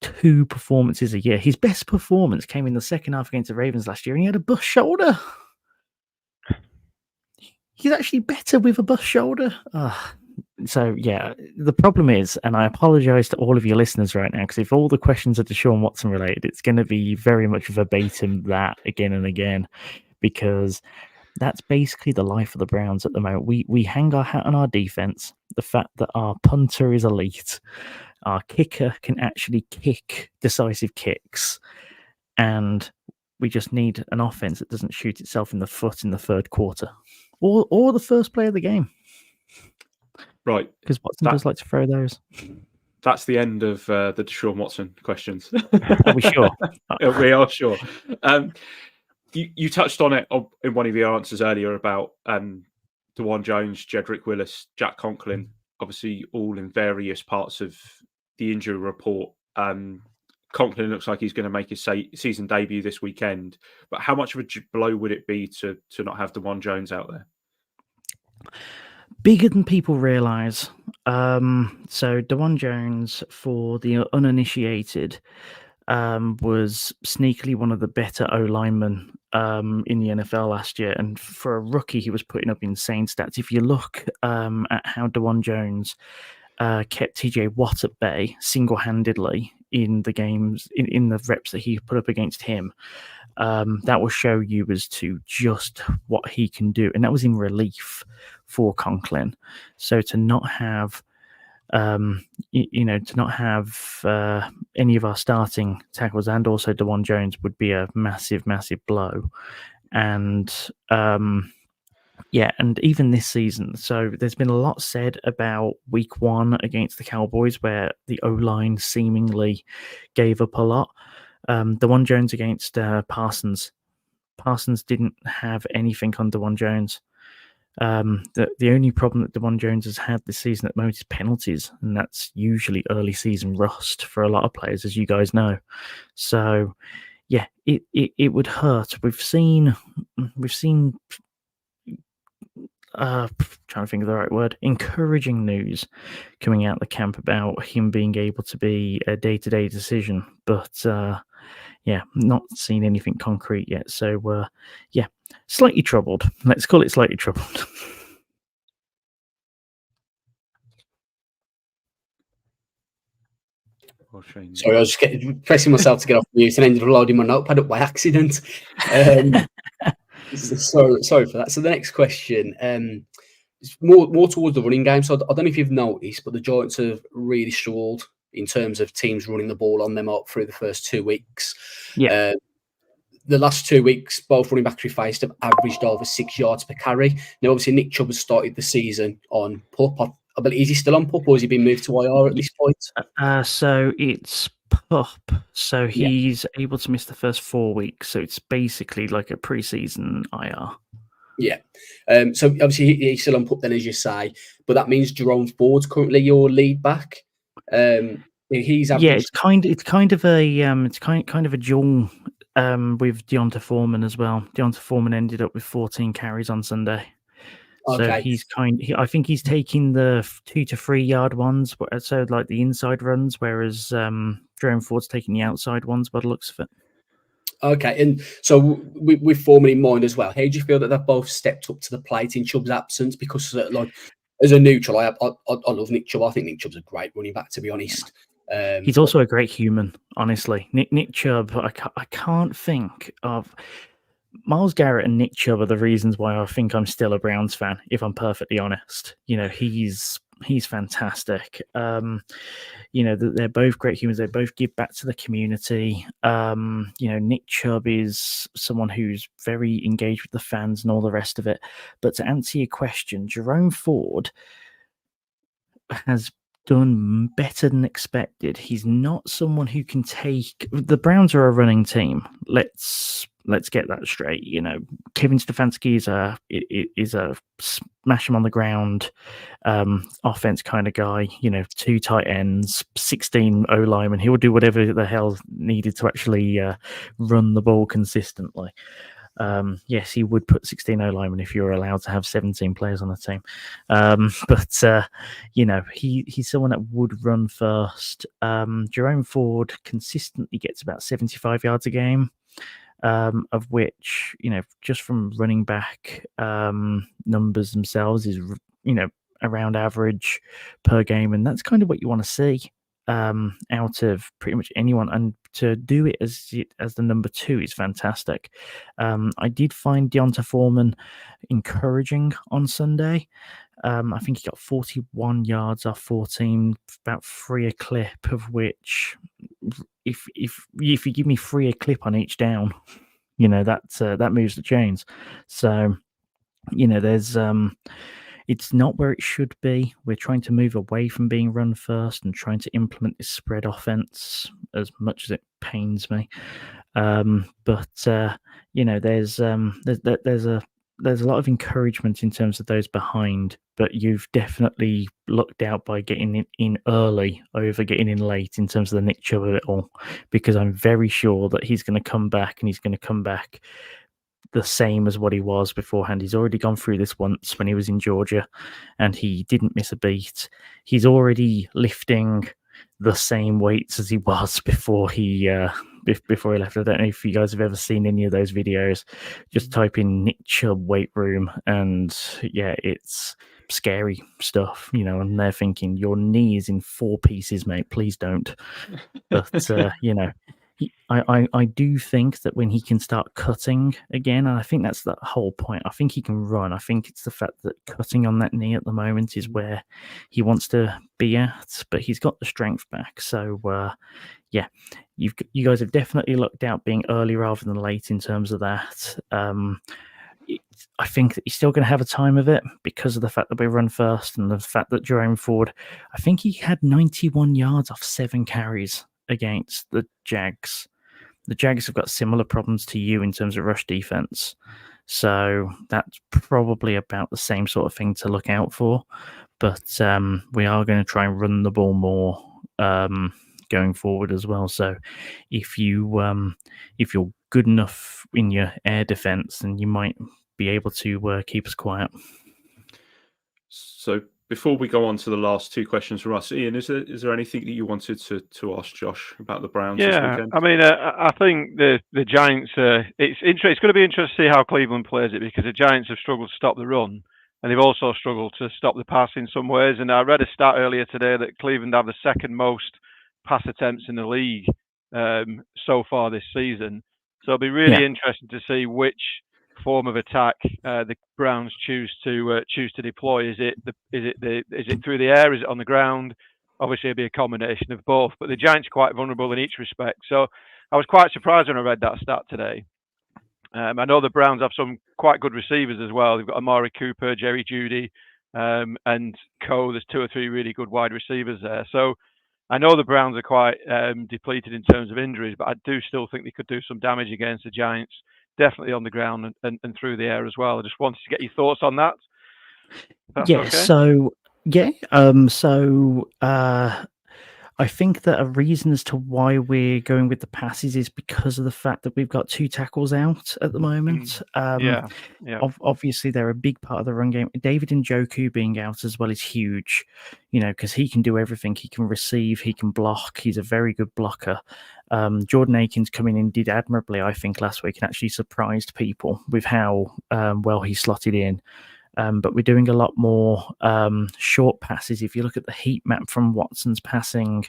2 performances a year. His best performance came in the second half against the Ravens last year, and he had a bust shoulder. He's actually better with a bust shoulder. So yeah, the problem is, and I apologise to all of your listeners right now, because if all the questions are Deshaun Watson related, it's going to be very much verbatim that again and again, because that's basically the life of the Browns at the moment. We hang our hat on our defense, the fact that our punter is elite, our kicker can actually kick decisive kicks, and we just need an offense that doesn't shoot itself in the foot in the third quarter or the first play of the game. Right. Because Watson does like to throw those. That's the end of the Deshaun Watson questions. Are we sure? We are sure. You touched on it in one of your answers earlier about DeJuan Jones, Jedrick Willis, Jack Conklin, obviously all in various parts of the injury report. Conklin looks like he's going to make his season debut this weekend. But how much of a blow would it be to not have DeJuan Jones out there? Bigger than people realise. So DeJuan Jones, for the uninitiated, was sneakily one of the better O-linemen in the NFL last year. And for a rookie, he was putting up insane stats. If you look at how DeJuan Jones kept TJ Watt at bay single-handedly in the games, in the reps that he put up against him, that will show you as to just what he can do. And that was in relief for Conklin. So to not have any of our starting tackles and also DeJuan Jones would be a massive, massive blow. And and even this season. So there's been a lot said about week one against the Cowboys where the O-line seemingly gave up a lot. DeJuan Jones against Parsons. Parsons didn't have anything on DeJuan Jones. The only problem that DeJuan Jones has had this season at the moment is penalties, and that's usually early season rust for a lot of players, as you guys know. So, yeah, it would hurt. We've seen trying to think of the right word, encouraging news coming out of the camp about him being able to be a day-to-day decision, but not seen anything concrete yet. So, slightly troubled. Let's call it slightly troubled. Sorry, I was just pressing myself to get off mute and ended up loading my notepad up by accident. Sorry for that. So the next question, is more towards the running game. So I don't know if you've noticed, but the Giants have really struggled in terms of teams running the ball on them up through the first 2 weeks. Yeah. The last 2 weeks, both running backs we faced have averaged over 6 yards per carry. Now, obviously, Nick Chubb has started the season on PUP. I believe, is he still on PUP or has he been moved to IR at this point? So it's PUP. So he's able to miss the first 4 weeks. So it's basically like a preseason IR. Yeah. So obviously he's still on PUP then, as you say, but that means Jerome Ford's currently your lead back. He's averaged... it's kind of a duel with Deonta Foreman as well. Deonta Foreman ended up with 14 carries on Sunday. Okay. So I think he's taking the 2 to 3 yard ones, so like the inside runs, whereas Jerome Ford's taking the outside ones by the looks of it. Okay, and so with Foreman in mind as well, how do you feel that they've both stepped up to the plate in Chubb's absence? Because as a neutral, I love Nick Chubb. I think Nick Chubb's a great running back, to be honest. He's also a great human, honestly. Nick Chubb, I can't think of... Myles Garrett and Nick Chubb are the reasons why I think I'm still a Browns fan, if I'm perfectly honest. He's fantastic. They're both great humans. They both give back to the community. Nick Chubb is someone who's very engaged with the fans and all the rest of it. But to answer your question, Jerome Ford has done better than expected. He's not someone who can take... The Browns are a running team. Let's get that straight. Kevin Stefanski is a smash him on the ground offense kind of guy. 2 tight ends, 16 O-linemen. He will do whatever the hell needed to actually run the ball consistently. Yes, he would put 16 O-linemen if you were allowed to have 17 players on the team. He's someone that would run first. Jerome Ford consistently gets about 75 yards a game. Of which, just from running back numbers themselves is, around average per game, and that's kind of what you want to see out of pretty much anyone. And to do it as the number 2 is fantastic. I did find Deonta Foreman encouraging on Sunday. I think he got 41 yards off 14, about 3 a clip, of which if you give me 3 a clip on each down, that moves the chains. So, there's it's not where it should be. We're trying to move away from being run first and trying to implement this spread offense, as much as it pains me. But there's a lot of encouragement in terms of those behind, but you've definitely lucked out by getting in early over getting in late in terms of the Nick Chubb of it all, because I'm very sure that he's going to come back, and he's going to come back the same as what he was beforehand. He's already gone through this once when he was in Georgia, and he didn't miss a beat. He's already lifting the same weights as he was before he left. I don't know if you guys have ever seen any of those videos. Just type in Nick Chubb weight room, and yeah, it's scary stuff, and they're thinking, your knee is in 4 pieces, mate, please don't. But I do think that when he can start cutting again, and I think that's the whole point, I think he can run. I think it's the fact that cutting on that knee at the moment is where he wants to be at, but he's got the strength back. So, you guys have definitely looked out being early rather than late in terms of that. I think that he's still going to have a time of it because of the fact that we run first and the fact that Jerome Ford, I think he had 91 yards off 7 carries against the Jags. The Jags have got similar problems to you in terms of rush defense. So that's probably about the same sort of thing to look out for. But we are going to try and run the ball more going forward as well. So if you're good enough in your air defense, then you might be able to keep us quiet. So before we go on to the last 2 questions from us, Iain, is there anything that you wanted to ask Josh about the Browns this weekend? I mean, I think the Giants, it's going to be interesting to see how Cleveland plays it, because the Giants have struggled to stop the run, and they've also struggled to stop the pass in some ways. And I read a stat earlier today that Cleveland have the 2nd most pass attempts in the league so far this season. So it'll be really interesting to see which form of attack the Browns choose to deploy. Is it through the air? Is it on the ground? Obviously, it'll be a combination of both. But the Giants are quite vulnerable in each respect. So I was quite surprised when I read that stat today. I know the Browns have some quite good receivers as well. They've got Amari Cooper, Jerry Jeudy, and Co. There's 2 or 3 really good wide receivers there. So I know the Browns are quite depleted in terms of injuries, but I do still think they could do some damage against the Giants, definitely on the ground and through the air as well. I just wanted to get your thoughts on that. Okay. I think that a reason as to why we're going with the passes is because of the fact that we've got 2 tackles out at the moment. Obviously, they're a big part of the run game. David Njoku being out as well is huge, because he can do everything. He can receive, he can block. He's a very good blocker. Jordan Akins coming in did admirably, I think, last week, and actually surprised people with how well he slotted in. But we're doing a lot more short passes. If you look at the heat map from Watson's passing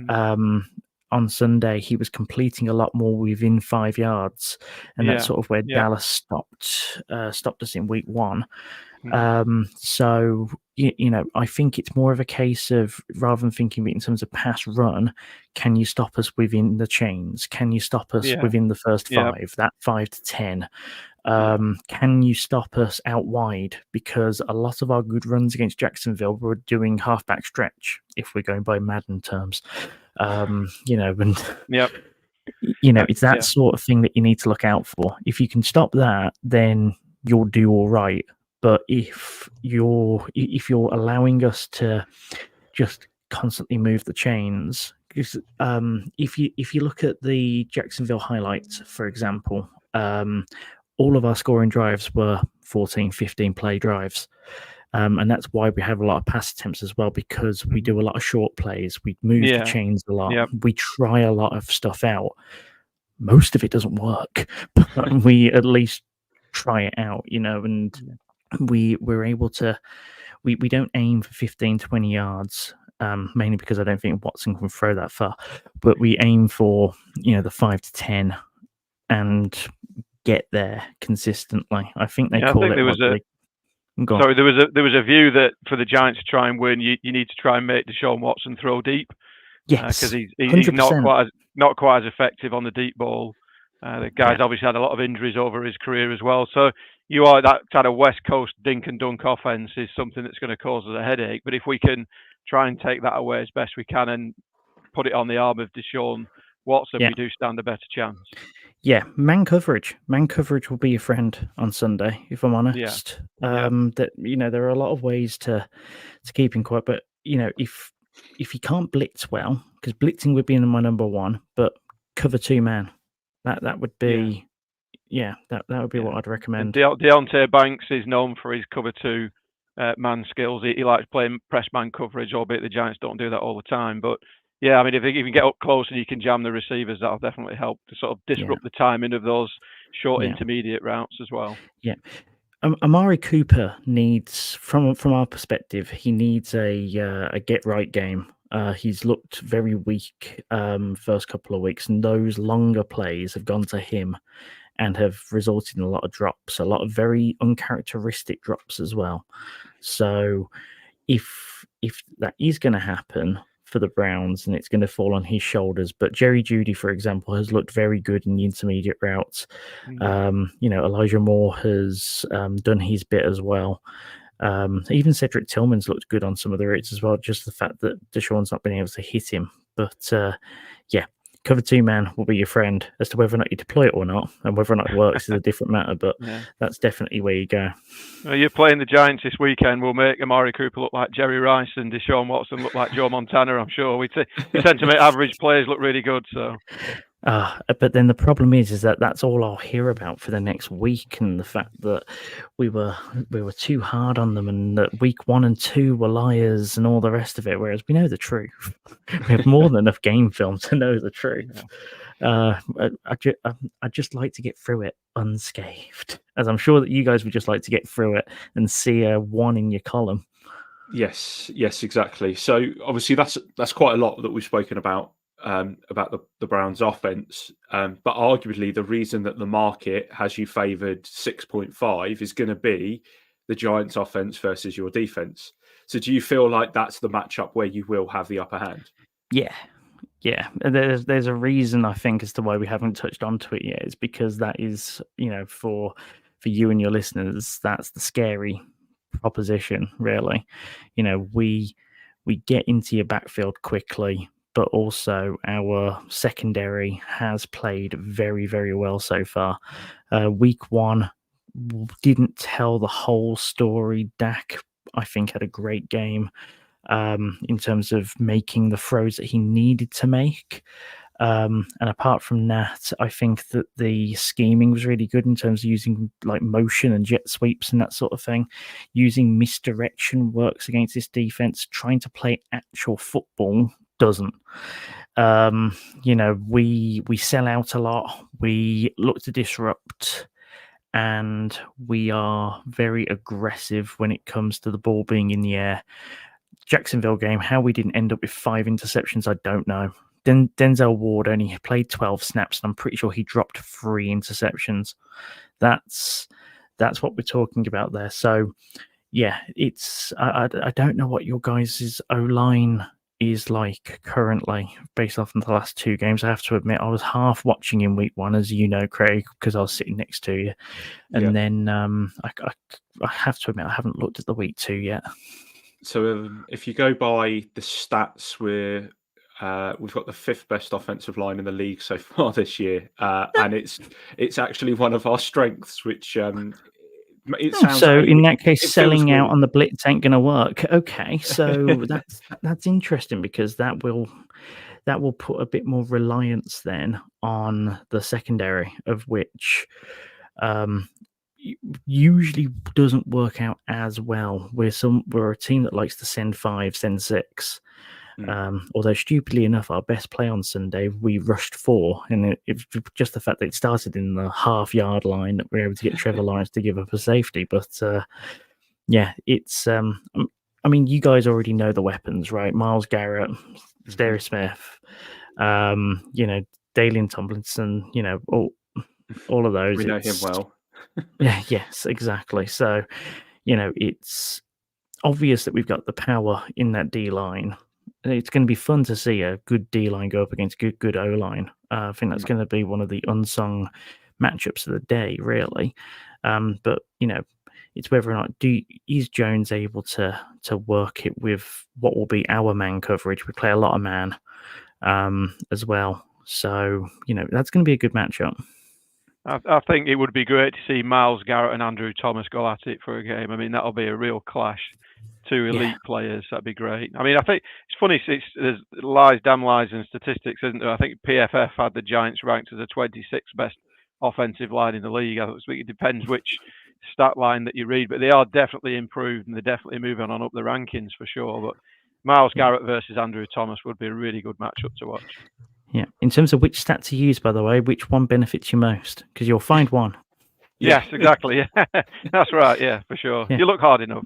on Sunday, he was completing a lot more within 5 yards, and that's sort of where Dallas stopped us in week 1. So I think it's more of a case of, rather than thinking of it in terms of pass run, can you stop us within the chains? Can you stop us within the first 5? That 5 to 10. Can you stop us out wide? Because a lot of our good runs against Jacksonville were doing halfback stretch, if we're going by Madden terms. It's that sort of thing that you need to look out for. If you can stop that, then you'll do all right. But if you're allowing us to just constantly move the chains, because if you look at the Jacksonville highlights, for example, all of our scoring drives were 14, 15 play drives. And that's why we have a lot of pass attempts as well, because we do a lot of short plays. We move the chains a lot. We try a lot of stuff out. Most of it doesn't work, but we at least try it out, and we're able to we don't aim for 15, 20 yards, mainly because I don't think Watson can throw that far. But we aim for, the 5 to 10 and get there consistently. I think they call it. Sorry, there was a view that for the Giants to try and win, you need to try and make Deshaun Watson throw deep. Yes, because he's 100%. not quite as effective on the deep ball. The guy's obviously had a lot of injuries over his career as well. So that kind of West Coast dink and dunk offense is something that's going to cause us a headache. But if we can try and take that away as best we can and put it on the arm of Deshaun Watson, we do stand a better chance. Yeah, man coverage. Man coverage will be your friend on Sunday, if I'm honest. That there are a lot of ways to keep him quiet, but if he can't blitz well, because blitzing would be my number one, but cover 2 man, that would be that would be what I'd recommend. And Deontay Banks is known for his cover 2 man skills. He likes playing press man coverage, albeit the Giants don't do that all the time. But yeah, I mean, if you can get up close and you can jam the receivers, that'll definitely help to sort of disrupt the timing of those short intermediate routes as well. Yeah. Amari Cooper needs, from our perspective, he needs a get right game. He's looked very weak first couple of weeks, and those longer plays have gone to him and have resulted in a lot of drops, a lot of very uncharacteristic drops as well. So if that is going to happen for the Browns, and it's going to fall on his shoulders. But Jerry Jeudy, for example, has looked very good in the intermediate routes. Elijah Moore has done his bit as well. Even Cedric Tillman's looked good on some of the routes as well, just the fact that Deshaun's not been able to hit him. But cover 2 man will be your friend. As to whether or not you deploy it or not, and whether or not it works is a different matter, but that's definitely where you go. You're playing the Giants this weekend. We'll make Amari Cooper look like Jerry Rice and Deshaun Watson look like Joe Montana, I'm sure. We tend to make average players look really good. So. But then the problem is that that's all I'll hear about for the next week, and the fact that we were too hard on them, and that week 1 and 2 were liars and all the rest of it. Whereas we know the truth. We have more than enough game film to know the truth. I just like to get through it unscathed, as I'm sure that you guys would just like to get through it and see a 1 in your column. Yes, exactly. So obviously that's quite a lot that we've spoken about the Browns offense, but arguably the reason that the market has you favoured 6.5 is going to be the Giants offense versus your defense. So do you feel like that's the matchup where you will have the upper hand? Yeah. There's a reason, I think, as to why we haven't touched onto it yet. It's because that is, for you and your listeners, that's the scary proposition, really. We get into your backfield quickly, but also our secondary has played very, very well so far. Week 1 didn't tell the whole story. Dak, I think, had a great game in terms of making the throws that he needed to make. And apart from that, I think that the scheming was really good in terms of using like motion and jet sweeps and that sort of thing. Using misdirection works against this defense. Trying to play actual football doesn't. We sell out a lot. We look to disrupt, and we are very aggressive when it comes to the ball being in the air. Jacksonville game, how we didn't end up with 5 interceptions, I don't know. Denzel Ward only played 12 snaps, and I'm pretty sure he dropped 3 interceptions. That's what we're talking about there. So, yeah, it's I don't know what your guys' O-line is like currently based off of the last 2 games. I have to admit, I was half watching in week 1, as you know, Craig, because I was sitting next to you. And then I have to admit, I haven't looked at the week 2 yet. So if you go by the stats, we've got the 5th best offensive line in the league so far this year, and it's actually one of our strengths, which it sounds so like in that case, selling out on the blitz ain't going to work. Okay, so that's interesting, because that will put a bit more reliance then on the secondary, of which usually doesn't work out as well. We're a team that likes to send 5, send 6. Although stupidly enough, our best play on Sunday, we rushed 4, and it's just the fact that it started in the half-yard line that we were able to get Trevor Lawrence to give up a safety. But yeah, it's I mean, you guys already know the weapons, right? Myles Garrett, Darius Smith, Dalian Tomlinson, all of those. We know him well. Yeah, yes, exactly. So, it's obvious that we've got the power in that D line. It's going to be fun to see a good D line go up against good O line. I think that's going to be one of the unsung matchups of the day, really. But it's whether or not is Jones able to work it with what will be our man coverage. We play a lot of man as well, so that's going to be a good matchup. I think it would be great to see Myles Garrett and Andrew Thomas go at it for a game. I mean, that'll be a real clash. Two elite players, that'd be great. I mean, I think it's funny. There's damn lies and statistics, isn't there? I think PFF had the Giants ranked as the 26th best offensive line in the league. I think it depends which stat line that you read, but they are definitely improved and they're definitely moving on up the rankings for sure. But Myles Garrett versus Andrew Thomas would be a really good matchup to watch. Yeah. In terms of which stat to use, by the way, which one benefits you most? Because you'll find one. Yes, exactly. Yeah, that's right. Yeah, for sure. Yeah. You look hard enough.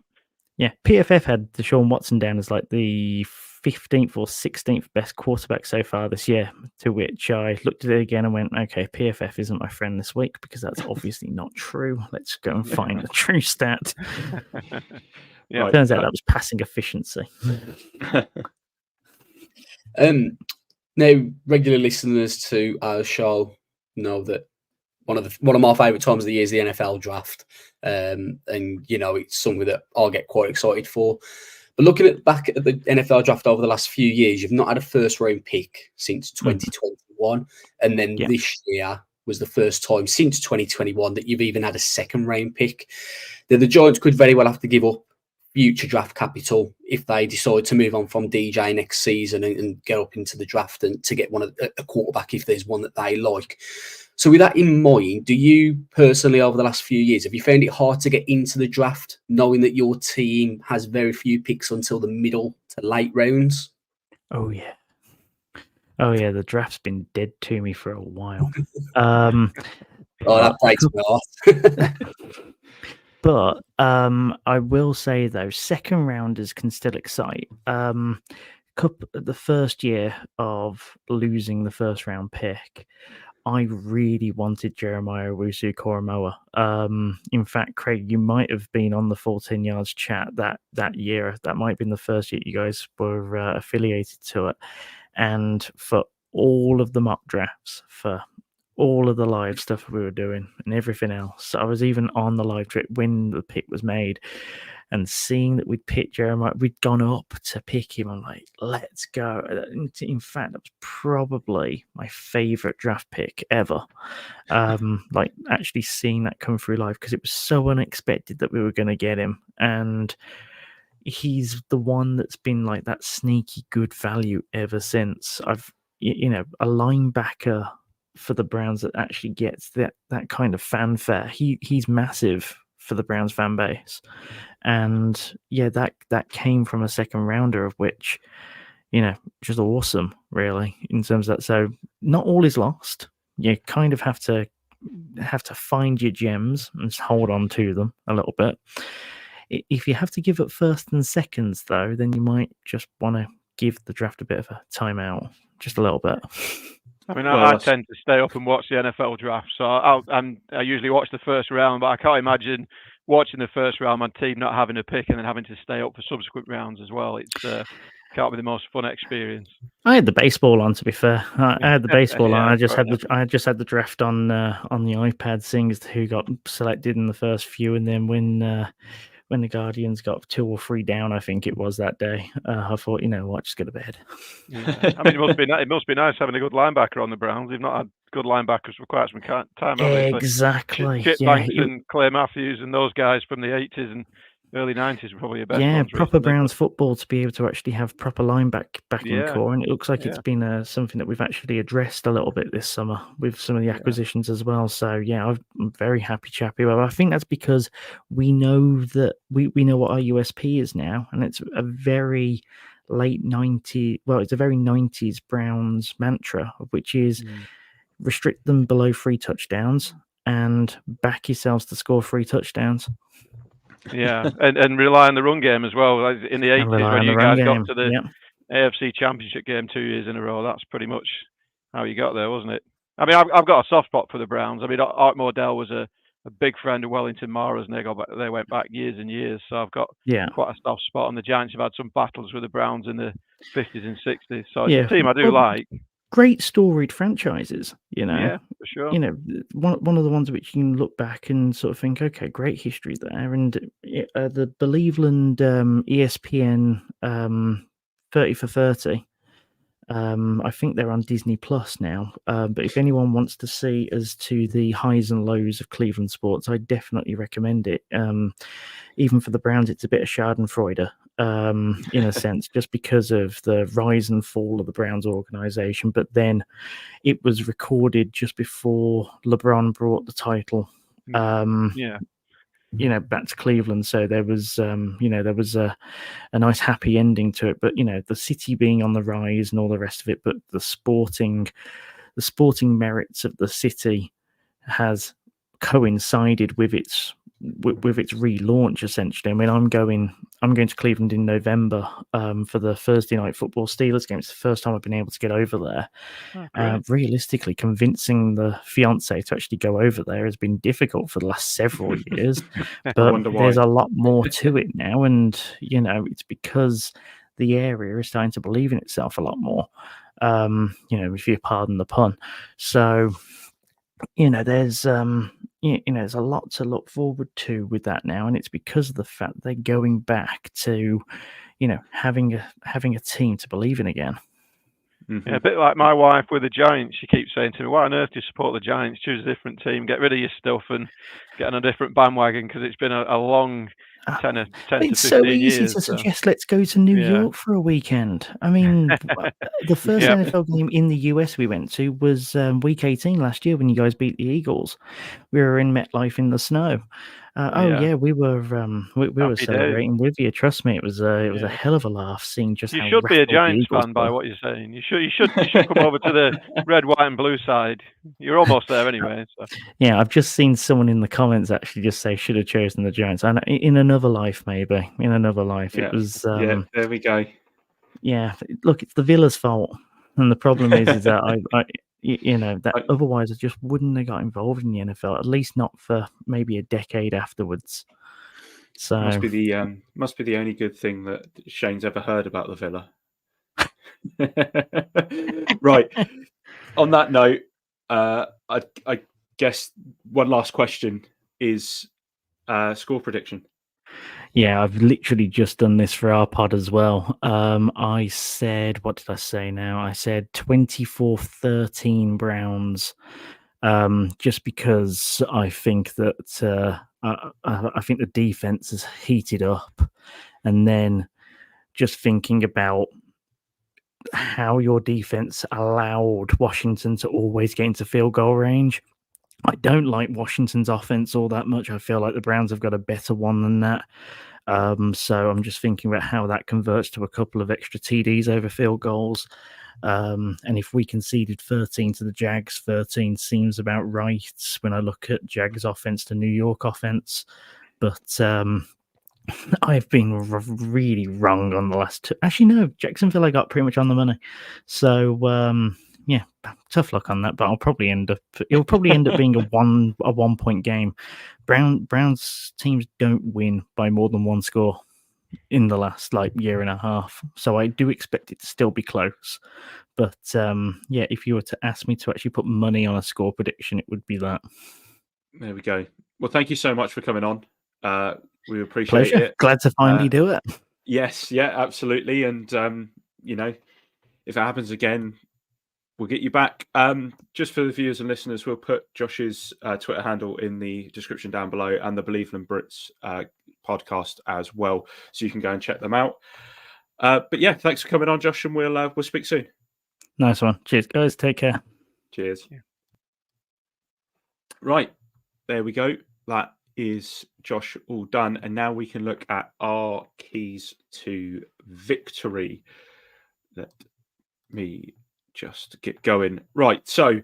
Yeah. PFF had Deshaun Watson down as like the 15th or 16th best quarterback so far this year, to which I looked at it again and went, okay, PFF isn't my friend this week because that's obviously not true. Let's go and find a true stat. Yeah, turns out that was passing efficiency. Now, regular listeners to our show know that one of my favourite times of the year is the NFL draft, and it's something that I'll get quite excited for. But looking back at the NFL draft over the last few years, you've not had a first round pick since 2021, and then this year was the first time since 2021 that you've even had a second round pick. The Giants could very well have to give up future draft capital if they decide to move on from DJ next season and get up into the draft and to get a quarterback if there's one that they like. So with that in mind, do you personally over the last few years, have you found it hard to get into the draft knowing that your team has very few picks until the middle to late rounds? Oh yeah. The draft's been dead to me for a while. That breaks my heart. But I will say, though, second rounders can still excite. The first year of losing the first round pick, I really wanted Jeremiah Owusu-Koramoah. In fact, Craig, you might have been on the 14 yards chat that year. That might have been the first year you guys were affiliated to it. And for all of the mock drafts, for all of the live stuff we were doing and everything else. I was even on the live trip when the pick was made and seeing that we'd picked Jeremiah, we'd gone up to pick him. I'm like, let's go. In fact, that was probably my favorite draft pick ever. Like actually seeing that come through live because it was so unexpected that we were going to get him. And he's the one that's been like that sneaky good value ever since. I've, a linebacker for the Browns that actually gets that kind of fanfare. He's massive for the Browns fan base, and that came from a second rounder, of which just awesome, really, in terms of that. So not all is lost. You kind of have to find your gems and hold on to them a little bit. If you have to give up first and seconds, though, then you might just want to give the draft a bit of a timeout, just a little bit. I mean, I tend to stay up and watch the NFL draft, so I usually watch the first round, but I can't imagine watching the first round, my team not having a pick and then having to stay up for subsequent rounds as well. It's can't be the most fun experience. I had the baseball on, to be fair. I had the baseball on. I just had the draft on the iPad, seeing as who got selected in the first few, and then when the Guardians got 2 or 3 down, I think it was that day, I thought, what, just go to bed. Yeah. I mean, it must be nice having a good linebacker on the Browns. They've not had good linebackers for quite some time. Exactly. Chip Banks and Clay Matthews and those guys from the 80s and early 90s were probably the best ones proper recently. Browns football to be able to actually have proper linebacking core, and it looks like it's been something that we've actually addressed a little bit this summer with some of the acquisitions as well. So I'm very happy, Chappie. Well, I think that's because we know that we know what our USP is now, and it's a very late 90s. Well, it's a very 90s Browns mantra, which is restrict them below 3 touchdowns and back yourselves to score 3 touchdowns. Yeah, and rely on the run game as well. Like in the And 80s, rely when on the you run guys got game. to the Yep. AFC Championship game 2 years in a row, that's pretty much how you got there, wasn't it? I mean, I've got a soft spot for the Browns. I mean, Art Modell was a big friend of Wellington Mara's, and they went back years and years. So I've got Yeah. quite a soft spot on the Giants. Have had some battles with the Browns in the 50s and 60s. So it's Yeah. a team I do like. Great storied franchises, Yeah, for sure. One of the ones which you can look back and sort of think, okay, great history there. And the Believeland ESPN 30 for 30. I think they're on Disney Plus now. But if anyone wants to see as to the highs and lows of Cleveland sports, I definitely recommend it. Even for the Browns, it's a bit of Schadenfreude, in a sense, just because of the rise and fall of the Browns organization. But then it was recorded just before LeBron brought the title. Yeah. Back to Cleveland. So there was, there was a nice happy ending to it. But the city being on the rise and all the rest of it. But the sporting merits of the city has coincided with its relaunch, essentially. I mean, I'm going to Cleveland in November for the Thursday night football Steelers game. It's the first time I've been able to get over there. Realistically, convincing the fiance to actually go over there has been difficult for the last several years. But there's a lot more to it now, and it's because the area is starting to believe in itself a lot more. If you pardon the pun. So there's there's a lot to look forward to with that now, and it's because of the fact they're going back to having a team to believe in again. Mm-hmm. Yeah, a bit like my wife with the Giants. She keeps saying to me, "Why on earth do you support the Giants? Choose a different team, get rid of your stuff, and get on a different bandwagon." Because it's been a long 10 to 15 years. It's so easy to suggest, let's go to New York for a weekend. I mean, the first NFL game in the US we went to was week 18 last year when you guys beat the Eagles. We were in MetLife in the snow. We were celebrating with you. Trust me, it was a hell of a laugh seeing just. You should be a Giants fan by what you're saying. You should come over to the red, white, and blue side. You're almost there anyway. So. Yeah, I've just seen someone in the comments actually just say should have chosen the Giants. And in another life, maybe in another life, it was. There we go. Yeah, look, it's the Villa's fault, and the problem is that otherwise I just wouldn't have got involved in the NFL, at least not for maybe a decade afterwards. So must be the only good thing that Shane's ever heard about the Villa. Right. On that note, I guess one last question is score prediction. Yeah, I've literally just done this for our pod as well. I said, what did I say now? I said 24-13 Browns, just because I think that I think the defense has heated up, and then just thinking about how your defense allowed Washington to always get into field goal range. I don't like Washington's offense all that much. I feel like the Browns have got a better one than that. So I'm just thinking about how that converts to a couple of extra TDs over field goals. And if we conceded 13 to the Jags, 13 seems about right when I look at Jags offense to New York offense. But I've been really wrong on the last two. Actually, no, Jacksonville I got pretty much on the money. So yeah, tough luck on that, but it'll probably end up being a 1 point game. Browns teams don't win by more than one score in the last year and a half, so I do expect it to still be close. But if you were to ask me to actually put money on a score prediction, it would be that. There we go. Well, thank you so much for coming on. We appreciate it. Glad to finally do it. Yes, yeah, absolutely. And if it happens again, we'll get you back. Just for the viewers and listeners, we'll put Josh's Twitter handle in the description down below, and the Believeland Brits podcast as well, so you can go and check them out. But yeah, thanks for coming on, Josh, and we'll speak soon. Nice one. Cheers, guys. Take care. Cheers. Yeah. Right, there we go. That is Josh all done, and now we can look at our keys to victory. Let me just get going. Right, so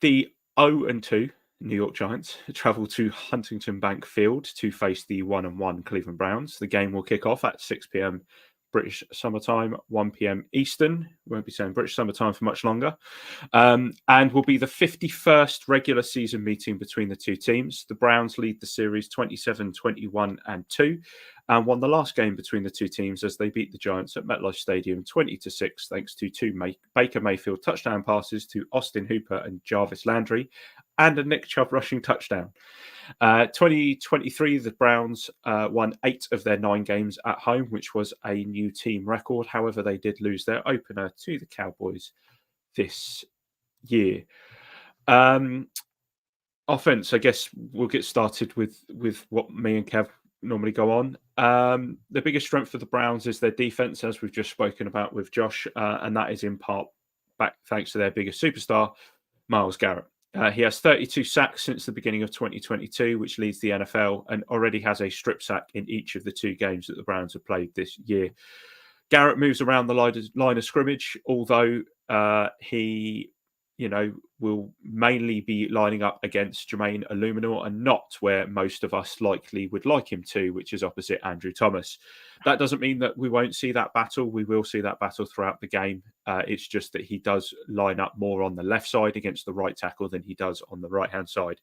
the 0-2 New York Giants travel to Huntington Bank Field to face the 1-1 Cleveland Browns. The game will kick off at 6 p.m. British summertime, 1 p.m. Eastern. Won't be saying British summertime for much longer. And will be the 51st regular season meeting between the two teams. The Browns lead the series 27-21-2 and won the last game between the two teams as they beat the Giants at MetLife Stadium 20-6 thanks to two Baker Mayfield touchdown passes to Austin Hooper and Jarvis Landry and a Nick Chubb rushing touchdown. 2023, the Browns won 8 of their 9 games at home, which was a new team record. However, they did lose their opener to the Cowboys this year. Offense, I guess we'll get started with what me and Kev normally go on. The biggest strength for the Browns is their defense, as we've just spoken about with Josh, and that is in part back thanks to their biggest superstar, Myles Garrett. He has 32 sacks since the beginning of 2022, which leads the NFL, and already has a strip sack in each of the 2 games that the Browns have played this year. Garrett moves around the line of scrimmage, although he, will mainly be lining up against Jermaine Illuminor and not where most of us likely would like him to, which is opposite Andrew Thomas. That doesn't mean that we won't see that battle. We will see that battle throughout the game. It's just that he does line up more on the left side against the right tackle than he does on the right-hand side.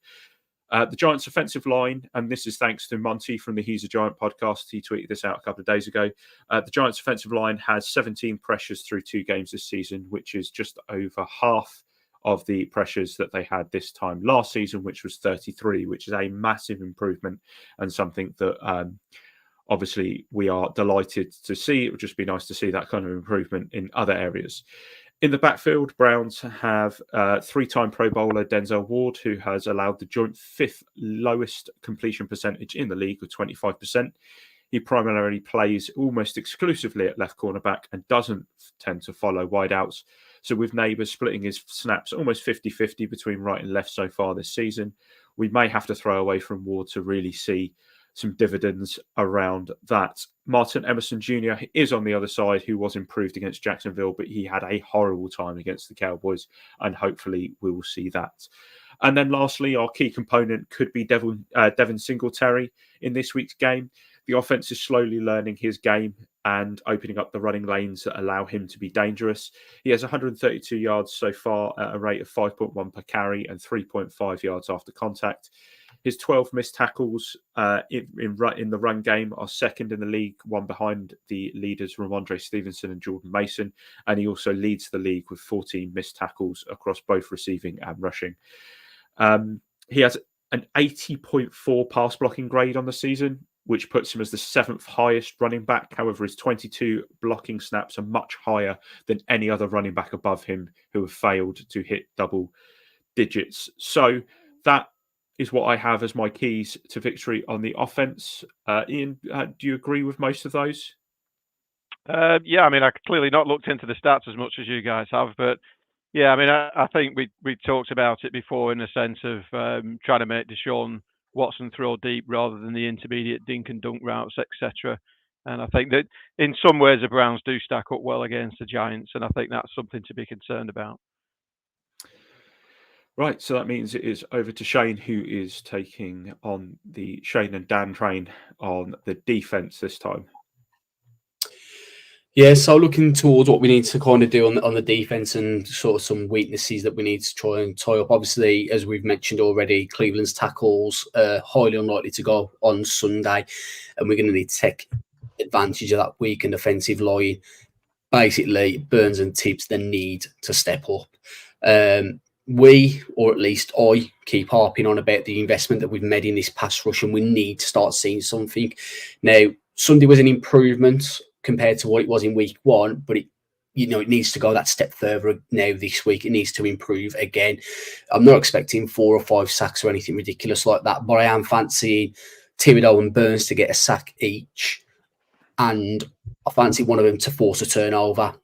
The Giants' offensive line, and this is thanks to Monty from the He's a Giant podcast. He tweeted this out a couple of days ago. The Giants' offensive line has 17 pressures through 2 games this season, which is just over half of the pressures that they had this time last season, which was 33, which is a massive improvement and something that obviously we are delighted to see. It would just be nice to see that kind of improvement in other areas. In the backfield, Browns have 3-time Pro Bowler Denzel Ward, who has allowed the joint 5th lowest completion percentage in the league of 25%. He primarily plays almost exclusively at left cornerback and doesn't tend to follow wideouts. So with Neighbours splitting his snaps almost 50-50 between right and left so far this season, we may have to throw away from Ward to really see some dividends around that. Martin Emerson Jr. is on the other side, who was improved against Jacksonville, but he had a horrible time against the Cowboys, and hopefully we will see that. And then lastly, our key component could be Devin Singletary in this week's game. The offense is slowly learning his game and opening up the running lanes that allow him to be dangerous. He has 132 yards so far at a rate of 5.1 per carry and 3.5 yards after contact. His 12 missed tackles in the run game are second in the league, one behind the leaders Ramondre Stevenson and Jordan Mason. And he also leads the league with 14 missed tackles across both receiving and rushing. He has an 80.4 pass blocking grade on the season, which puts him as the 7th highest running back. However, his 22 blocking snaps are much higher than any other running back above him who have failed to hit double digits. So that is what I have as my keys to victory on the offense. Iain, do you agree with most of those? Yeah, I mean, I clearly not looked into the stats as much as you guys have, but yeah, I mean, I think we talked about it before in the sense of trying to make Deshaun Watson throw deep rather than the intermediate dink and dunk routes, etc. And I think that in some ways the Browns do stack up well against the Giants, and I think that's something to be concerned about. Right, so that means it is over to Shane, who is taking on the Shane and Dan train on the defense this time. Yeah, so looking towards what we need to kind of do on the defense and sort of some weaknesses that we need to try and tie up. Obviously, as we've mentioned already, Cleveland's tackles are highly unlikely to go on Sunday, and we're going to need to take advantage of that weakened offensive line. Basically, Burns and Tibbs then need to step up. We, or at least I, keep harping on about the investment that we've made in this pass rush, and we need to start seeing something. Now, Sunday was an improvement compared to what it was in week 1, but it needs to go that step further now this week. It needs to improve again. I'm not expecting 4 or 5 sacks or anything ridiculous like that, but I am fancying Thibodeau and Burns to get a sack each, and I fancy one of them to force a turnover.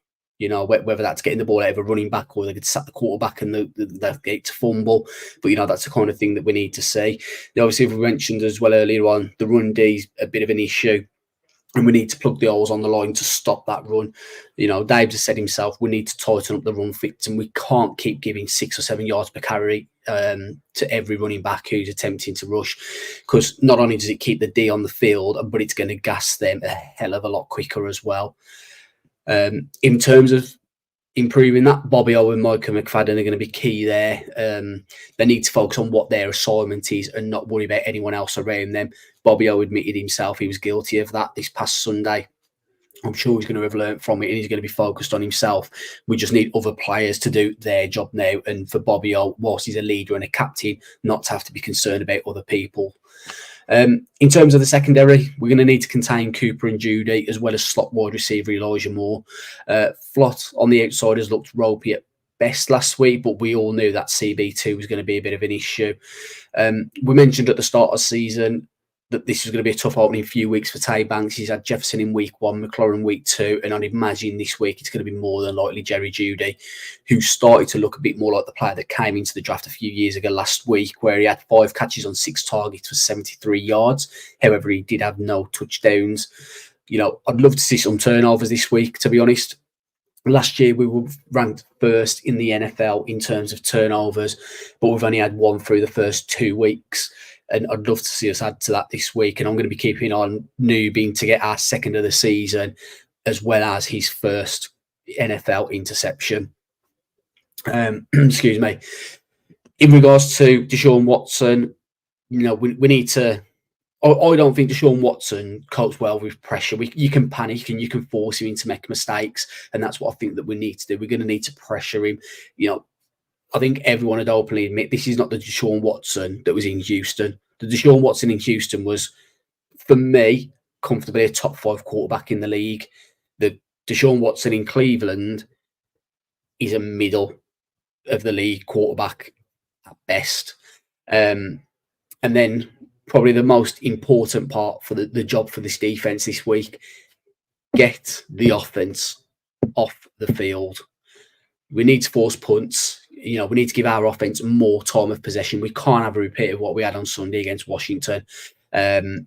Whether that's getting the ball out of a running back or they could sack the quarterback and they get to fumble. But, that's the kind of thing that we need to see. Now, obviously, we mentioned as well earlier on, the run D is a bit of an issue. And we need to plug the holes on the line to stop that run. Dave just said himself, we need to tighten up the run fits, and we can't keep giving 6 or 7 yards per carry to every running back who's attempting to rush, because not only does it keep the D on the field, but it's going to gas them a hell of a lot quicker as well. In terms of improving that, Bobby O and Micah McFadden are going to be key there. They need to focus on what their assignment is and not worry about anyone else around them. Bobby O admitted himself he was guilty of that this past Sunday. I'm sure he's going to have learned from it and he's going to be focused on himself. We just need other players to do their job now. And for Bobby O, whilst he's a leader and a captain, not to have to be concerned about other people. In terms of the secondary, we're going to need to contain Cooper and Judy, as well as slot wide receiver Elijah Moore. Flott on the outside has looked ropey at best last week, but we all knew that CB2 was going to be a bit of an issue. We mentioned at the start of the season that this was going to be a tough opening few weeks for Tay Banks. He's had Jefferson in week 1, McLaurin week 2, and I'd imagine this week it's going to be more than likely Jerry Jeudy, who started to look a bit more like the player that came into the draft a few years ago last week, where he had 5 catches on 6 targets for 73 yards. However, he did have no touchdowns. I'd love to see some turnovers this week, to be honest. Last year, we were ranked first in the NFL in terms of turnovers, but we've only had 1 through the first 2 weeks. And I'd love to see us add to that this week. And I'm going to be keeping on Newbie to get our second of the season, as well as his first NFL interception. Excuse me. In regards to Deshaun Watson, we need to... I don't think Deshaun Watson copes well with pressure. You can panic and you can force him to make mistakes. And that's what I think that we need to do. We're going to need to pressure him. I think everyone would openly admit this is not the Deshaun Watson that was in Houston. The Deshaun Watson in Houston was, for me, comfortably a top 5 quarterback in the league. The Deshaun Watson in Cleveland is a middle of the league quarterback at best. And then probably the most important part for the job for this defense this week, get the offense off the field. We need to force punts. We need to give our offense more time of possession. We can't have a repeat of what we had on Sunday against Washington. The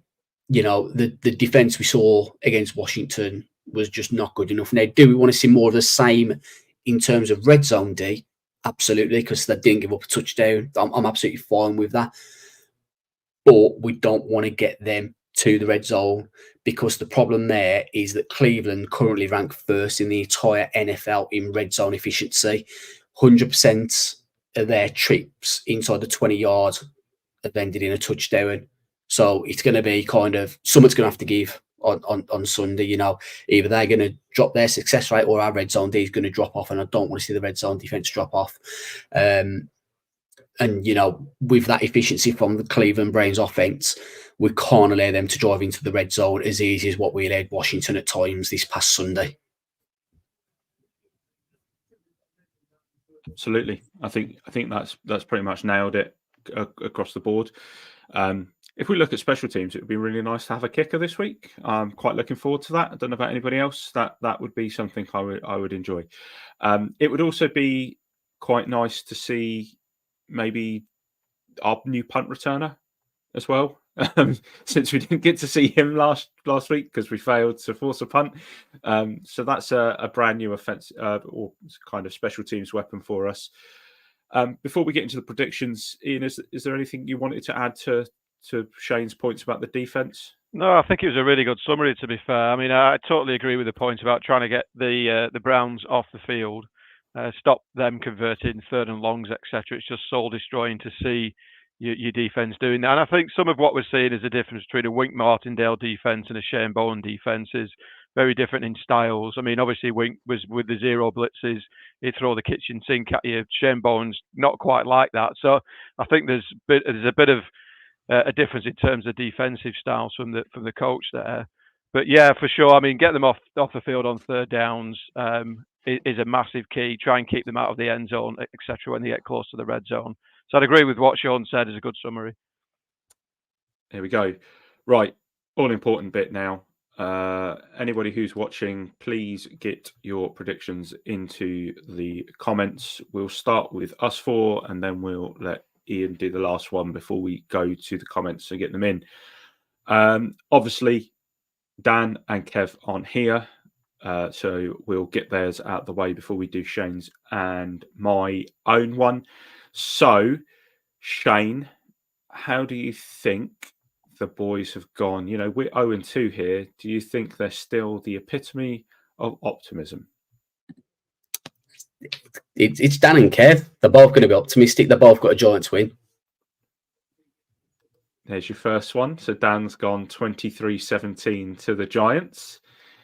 defense we saw against Washington was just not good enough. Now, do we want to see more of the same in terms of red zone D? Absolutely, because they didn't give up a touchdown. I'm absolutely fine with that. But we don't want to get them to the red zone, because the problem there is that Cleveland currently rank first in the entire NFL in red zone efficiency. 100% of their trips inside the 20 yards have ended in a touchdown. So it's going to be someone's going to have to give on Sunday. Either they're going to drop their success rate or our red zone D is going to drop off, and I don't want to see the red zone defense drop off. And with that efficiency from the Cleveland Browns offense, we can't allow them to drive into the red zone as easy as what we allowed Washington at times this past Sunday. Absolutely. I think that's pretty much nailed it across the board. If we look at special teams, it would be really nice to have a kicker this week. I'm quite looking forward to that. I don't know about anybody else. That would be something I would enjoy. It would also be quite nice to see maybe our new punt returner as well, since we didn't get to see him last week because we failed to force a punt. So that's a brand new offense or kind of special teams weapon for us. Before we get into the predictions, Iain, is there anything you wanted to add to Shane's points about the defense? No, I think it was a really good summary, to be fair. I mean, I totally agree with the point about trying to get the Browns off the field, stop them converting 3rd and longs, etc. It's just soul destroying to see your defense doing that. And I think some of what we're seeing is the difference between a Wink Martindale defense and a Shane Bowen defense is very different in styles. I mean, obviously Wink was with the zero blitzes, he'd throw the kitchen sink at you. Shane Bowen's not quite like that. So I think there's a bit of a difference in terms of defensive styles from the coach there. But yeah, for sure. I mean, get them off the field on 3rd downs is a massive key. Try and keep them out of the end zone, etc. when they get close to the red zone. So I'd agree with what Sean said is a good summary. There we go. Right. All important bit now. Anybody who's watching, please get your predictions into the comments. We'll start with us 4 and then we'll let Iain do the last one before we go to the comments and get them in. Obviously, Dan and Kev aren't here. So we'll get theirs out of the way before we do Shane's and my own one. So Shane, how do you think the boys have gone? You know, we're 0-2 here. Do you think they're still the epitome of optimism? It's Dan and Kev. They're both going to be optimistic. They've both got a Giants win. There's your first one. So Dan's gone 23-17 to the Giants.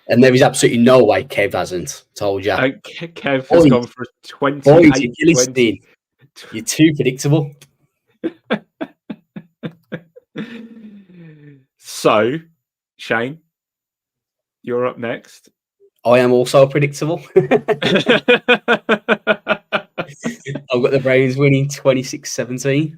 And there is absolutely no way Kev hasn't. Told you. Kev has gone for 28. Boys, if you're listening, you're too predictable. So, Shane, you're up next. I am also predictable. I've got the Browns winning 26-17.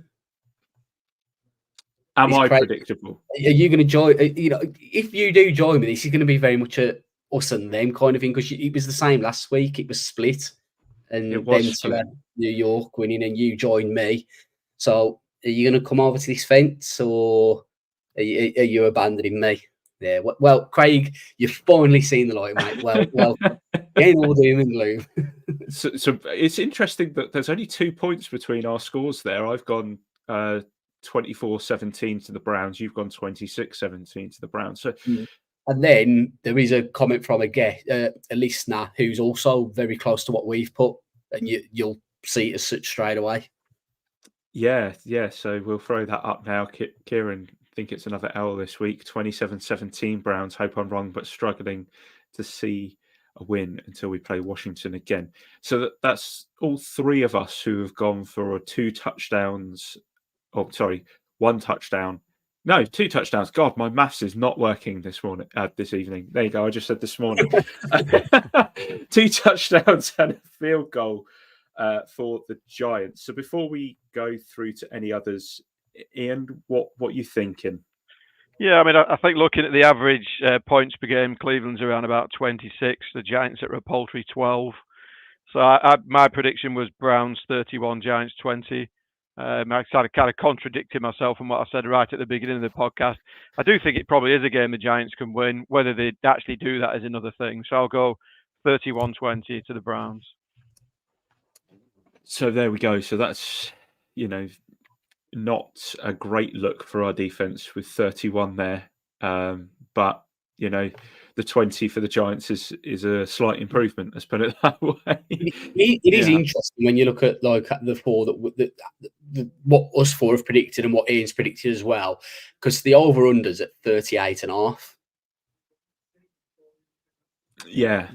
Am I predictable? Are you going to join? You know, if you do join me, this is going to be very much a us and them kind of thing, because it was the same last week. It was split, and then you had New York winning, and you joined me. So, are you going to come over to this fence, or are you abandoning me? Yeah. Well, Craig, you've finally seen the light, mate. Well, ain't all doom and gloom. So it's interesting that there's only 2 points between our scores there. I've gone 24-17 to the Browns. You've gone 26-17 to the Browns. So, and then there is a comment from a listener who's also very close to what we've put, and you'll see it as such straight away. Yeah. So we'll throw that up now. Kieran, I think it's another L this week. 27-17 Browns. Hope I'm wrong, but struggling to see a win until we play Washington again. So that's all three of us who have gone for 2 touchdowns. Oh, sorry, 1 touchdown. No, 2 touchdowns. God, my maths is not working this evening. There you go. I just said this morning. 2 touchdowns and a field goal for the Giants. So before we go through to any others, Iain, what you thinking? Yeah, I mean, I think looking at the average points per game, Cleveland's around about 26. The Giants at a paltry 12. So my prediction was Browns 31, Giants 20. I started kind of contradicting myself from what I said right at the beginning of the podcast. I do think it probably is a game the Giants can win. Whether they actually do that is another thing. So I'll go 31-20 to the Browns. So there we go. So that's, not a great look for our defense with 31 there. But, the 20 for the Giants is a slight improvement, let's put it that way. It is interesting when you look at the 4 what us 4 have predicted and what Ian's predicted as well, because the over-under's at 38.5. Yeah.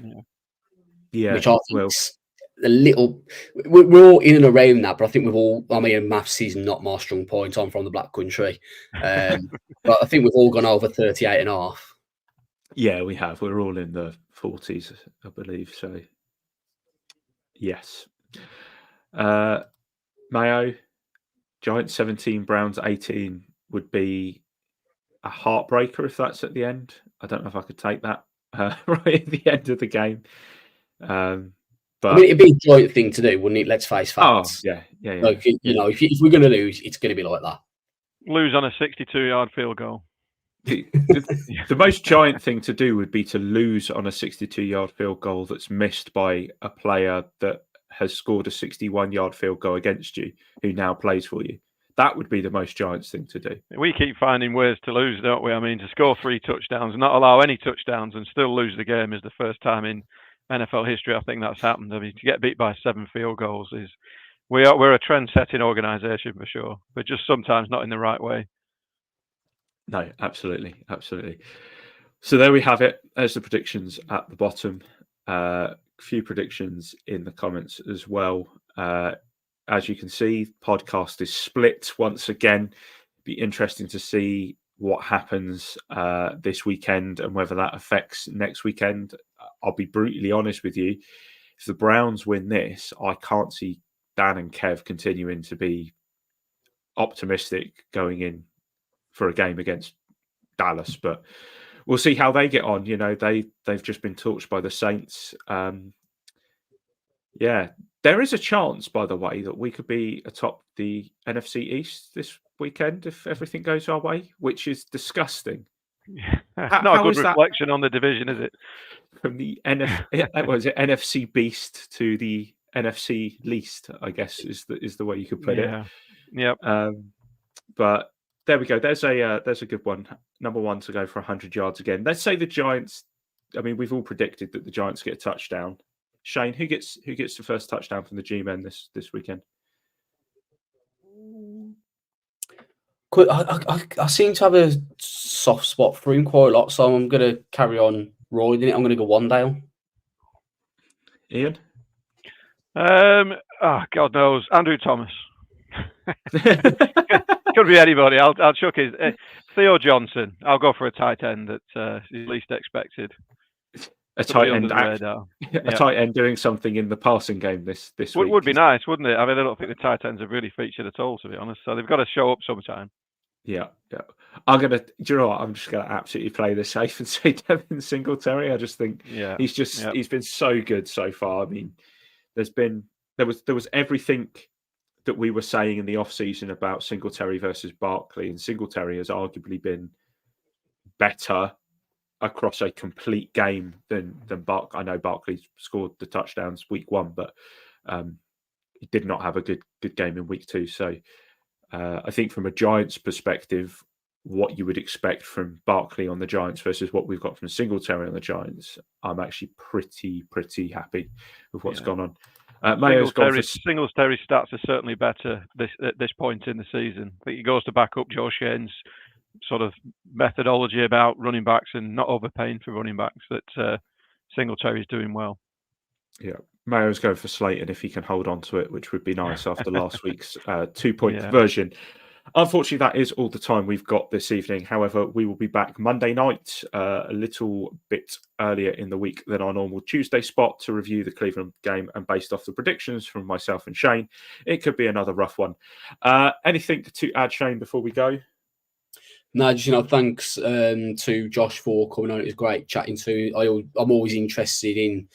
Which I think a little, we're all in and around that, but I think maths is not my strong point. I'm from the Black Country, but I think we've all gone over 38.5. Yeah, we have. We're all in the 40s, I believe. So, yes. Mayo, Giants 17, Browns 18 would be a heartbreaker if that's at the end. I don't know if I could take that right at the end of the game. But it'd be a joint thing to do, wouldn't it? Let's face facts. Oh, yeah. Like, if we're going to lose, it's going to be like that. Lose on a 62-yard field goal. The most Giant thing to do would be to lose on a 62-yard field goal that's missed by a player that has scored a 61-yard field goal against you, who now plays for you. That would be the most Giants thing to do. We keep finding ways to lose, don't we? I mean, to score 3 touchdowns and not allow any touchdowns and still lose the game is the first time in NFL history I think that's happened. I mean, to get beat by 7 field goals we're a trend-setting organisation for sure, but just sometimes not in the right way. No, absolutely. So there we have it. There's the predictions at the bottom. A few predictions in the comments as well. As you can see, podcast is split once again. Be interesting to see what happens this weekend and whether that affects next weekend. I'll be brutally honest with you. If the Browns win this, I can't see Dan and Kev continuing to be optimistic going in for a game against Dallas, but we'll see how they get on. They've just been torched by the Saints. There is a chance, by the way, that we could be atop the NFC East this weekend if everything goes our way, which is disgusting. Not a good reflection on the division, is it? From the NFC Beast to the NFC Least, I guess is the way you could put it. Yep. But there we go. There's a good one. Number one to go for 100 yards again. Let's say the Giants. I mean, we've all predicted that the Giants get a touchdown. Shane, who gets the first touchdown from the G-men this weekend? I seem to have a soft spot for him quite a lot, so I'm going to carry on riding it. I'm going to go Wandale. Iain? God knows. Andrew Thomas. Could be anybody. I'll chuck his Theo Johnson. I'll go for a tight end that is least expected. A tight end, tight end doing something in the passing game this week would be nice, wouldn't it? I mean, I don't think the tight ends have really featured at all, to be honest. So they've got to show up sometime. Yeah. I'm gonna. Do you know what? I'm just gonna absolutely play this safe and say Devin Singletary. I just think he's been so good so far. I mean, there was everything that we were saying in the off season about Singletary versus Barkley, and Singletary has arguably been better across a complete game than Barkley. I know Barkley scored the touchdowns week one, but he did not have a good game in week two. So I think from a Giants perspective, what you would expect from Barkley on the Giants versus what we've got from Singletary on the Giants, I'm actually pretty happy with what's gone on. Singletary's stats are certainly better at this point in the season. I think he goes to back up Joe Shane's sort of methodology about running backs and not overpaying for running backs, that Singletary's doing well. Yeah, Mayo's going for Slayton if he can hold on to it, which would be nice after last week's 2-point conversion. Unfortunately, that is all the time we've got this evening. However, we will be back Monday night, a little bit earlier in the week than our normal Tuesday spot, to review the Cleveland game. And based off the predictions from myself and Shane, it could be another rough one. Anything to add, Shane, before we go? No, just, thanks to Josh for coming on. It was great chatting to. I'm always interested in,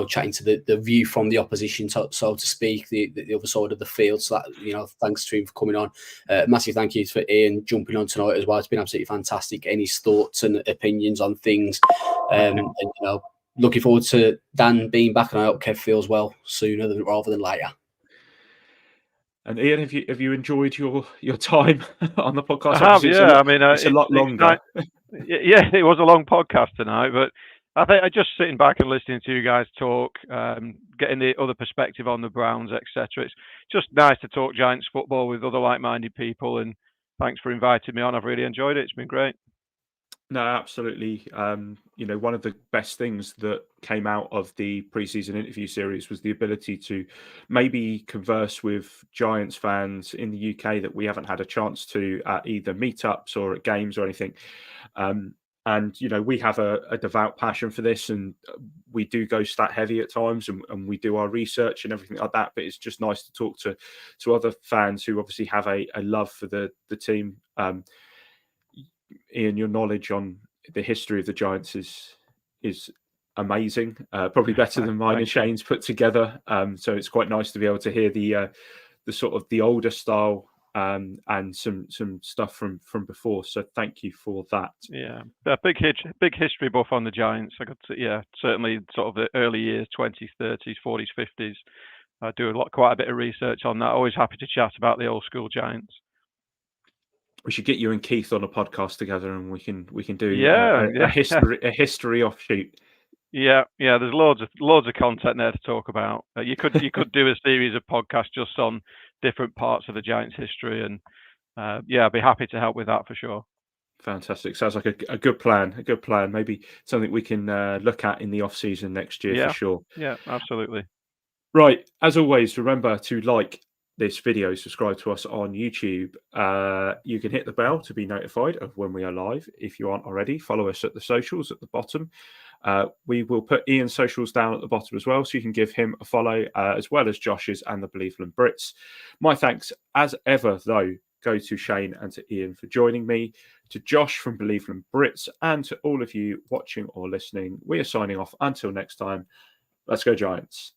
chatting to the view from the opposition, so to speak, the other side of the field. So that, thanks to him for coming on. Massive thank you for Iain jumping on tonight as well. It's been absolutely fantastic. Any thoughts and opinions on things, and looking forward to Dan being back, and I hope Kev feels well sooner rather than later. And Iain, have you enjoyed your time on the podcast? I have, yeah. It's a lot longer. Yeah, it was a long podcast tonight, but I think just sitting back and listening to you guys talk, getting the other perspective on the Browns, etc. It's just nice to talk Giants football with other like-minded people, and thanks for inviting me on. I've really enjoyed it. It's been great. No, absolutely. One of the best things that came out of the preseason interview series was the ability to maybe converse with Giants fans in the UK that we haven't had a chance to at either meetups or at games or anything. And we have a devout passion for this, and we do go stat heavy at times, and we do our research and everything like that. But it's just nice to talk to other fans who obviously have a love for the team. Iain, your knowledge on the history of the Giants is amazing, probably better than mine and Shane's put together. So it's quite nice to be able to hear the sort of the older style and some stuff from before. So thank you for that. Yeah, a big history buff on the Giants. I got to, certainly sort of the early years, 20s, 30s, 40s, 50s. I do quite a bit of research on that. Always happy to chat about the old school Giants. We should get you and Keith on a podcast together, and we can do a history offshoot. Yeah. There's loads of content there to talk about. You could do a series of podcasts just on different parts of the Giants' history, and I'd be happy to help with that for sure. Fantastic. Sounds like a good plan. A good plan. Maybe something we can look at in the off season next year for sure. Yeah, absolutely. Right. As always, remember to like this video, subscribe to us on YouTube. You can hit the bell to be notified of when we are live. If you aren't already, follow us at the socials at the bottom. We will put Iain's socials down at the bottom as well, so you can give him a follow, as well as Josh's and the Believeland Brits. My thanks, as ever, though, go to Shane and to Iain for joining me, to Josh from Believeland Brits, and to all of you watching or listening. We are signing off until next time. Let's go Giants.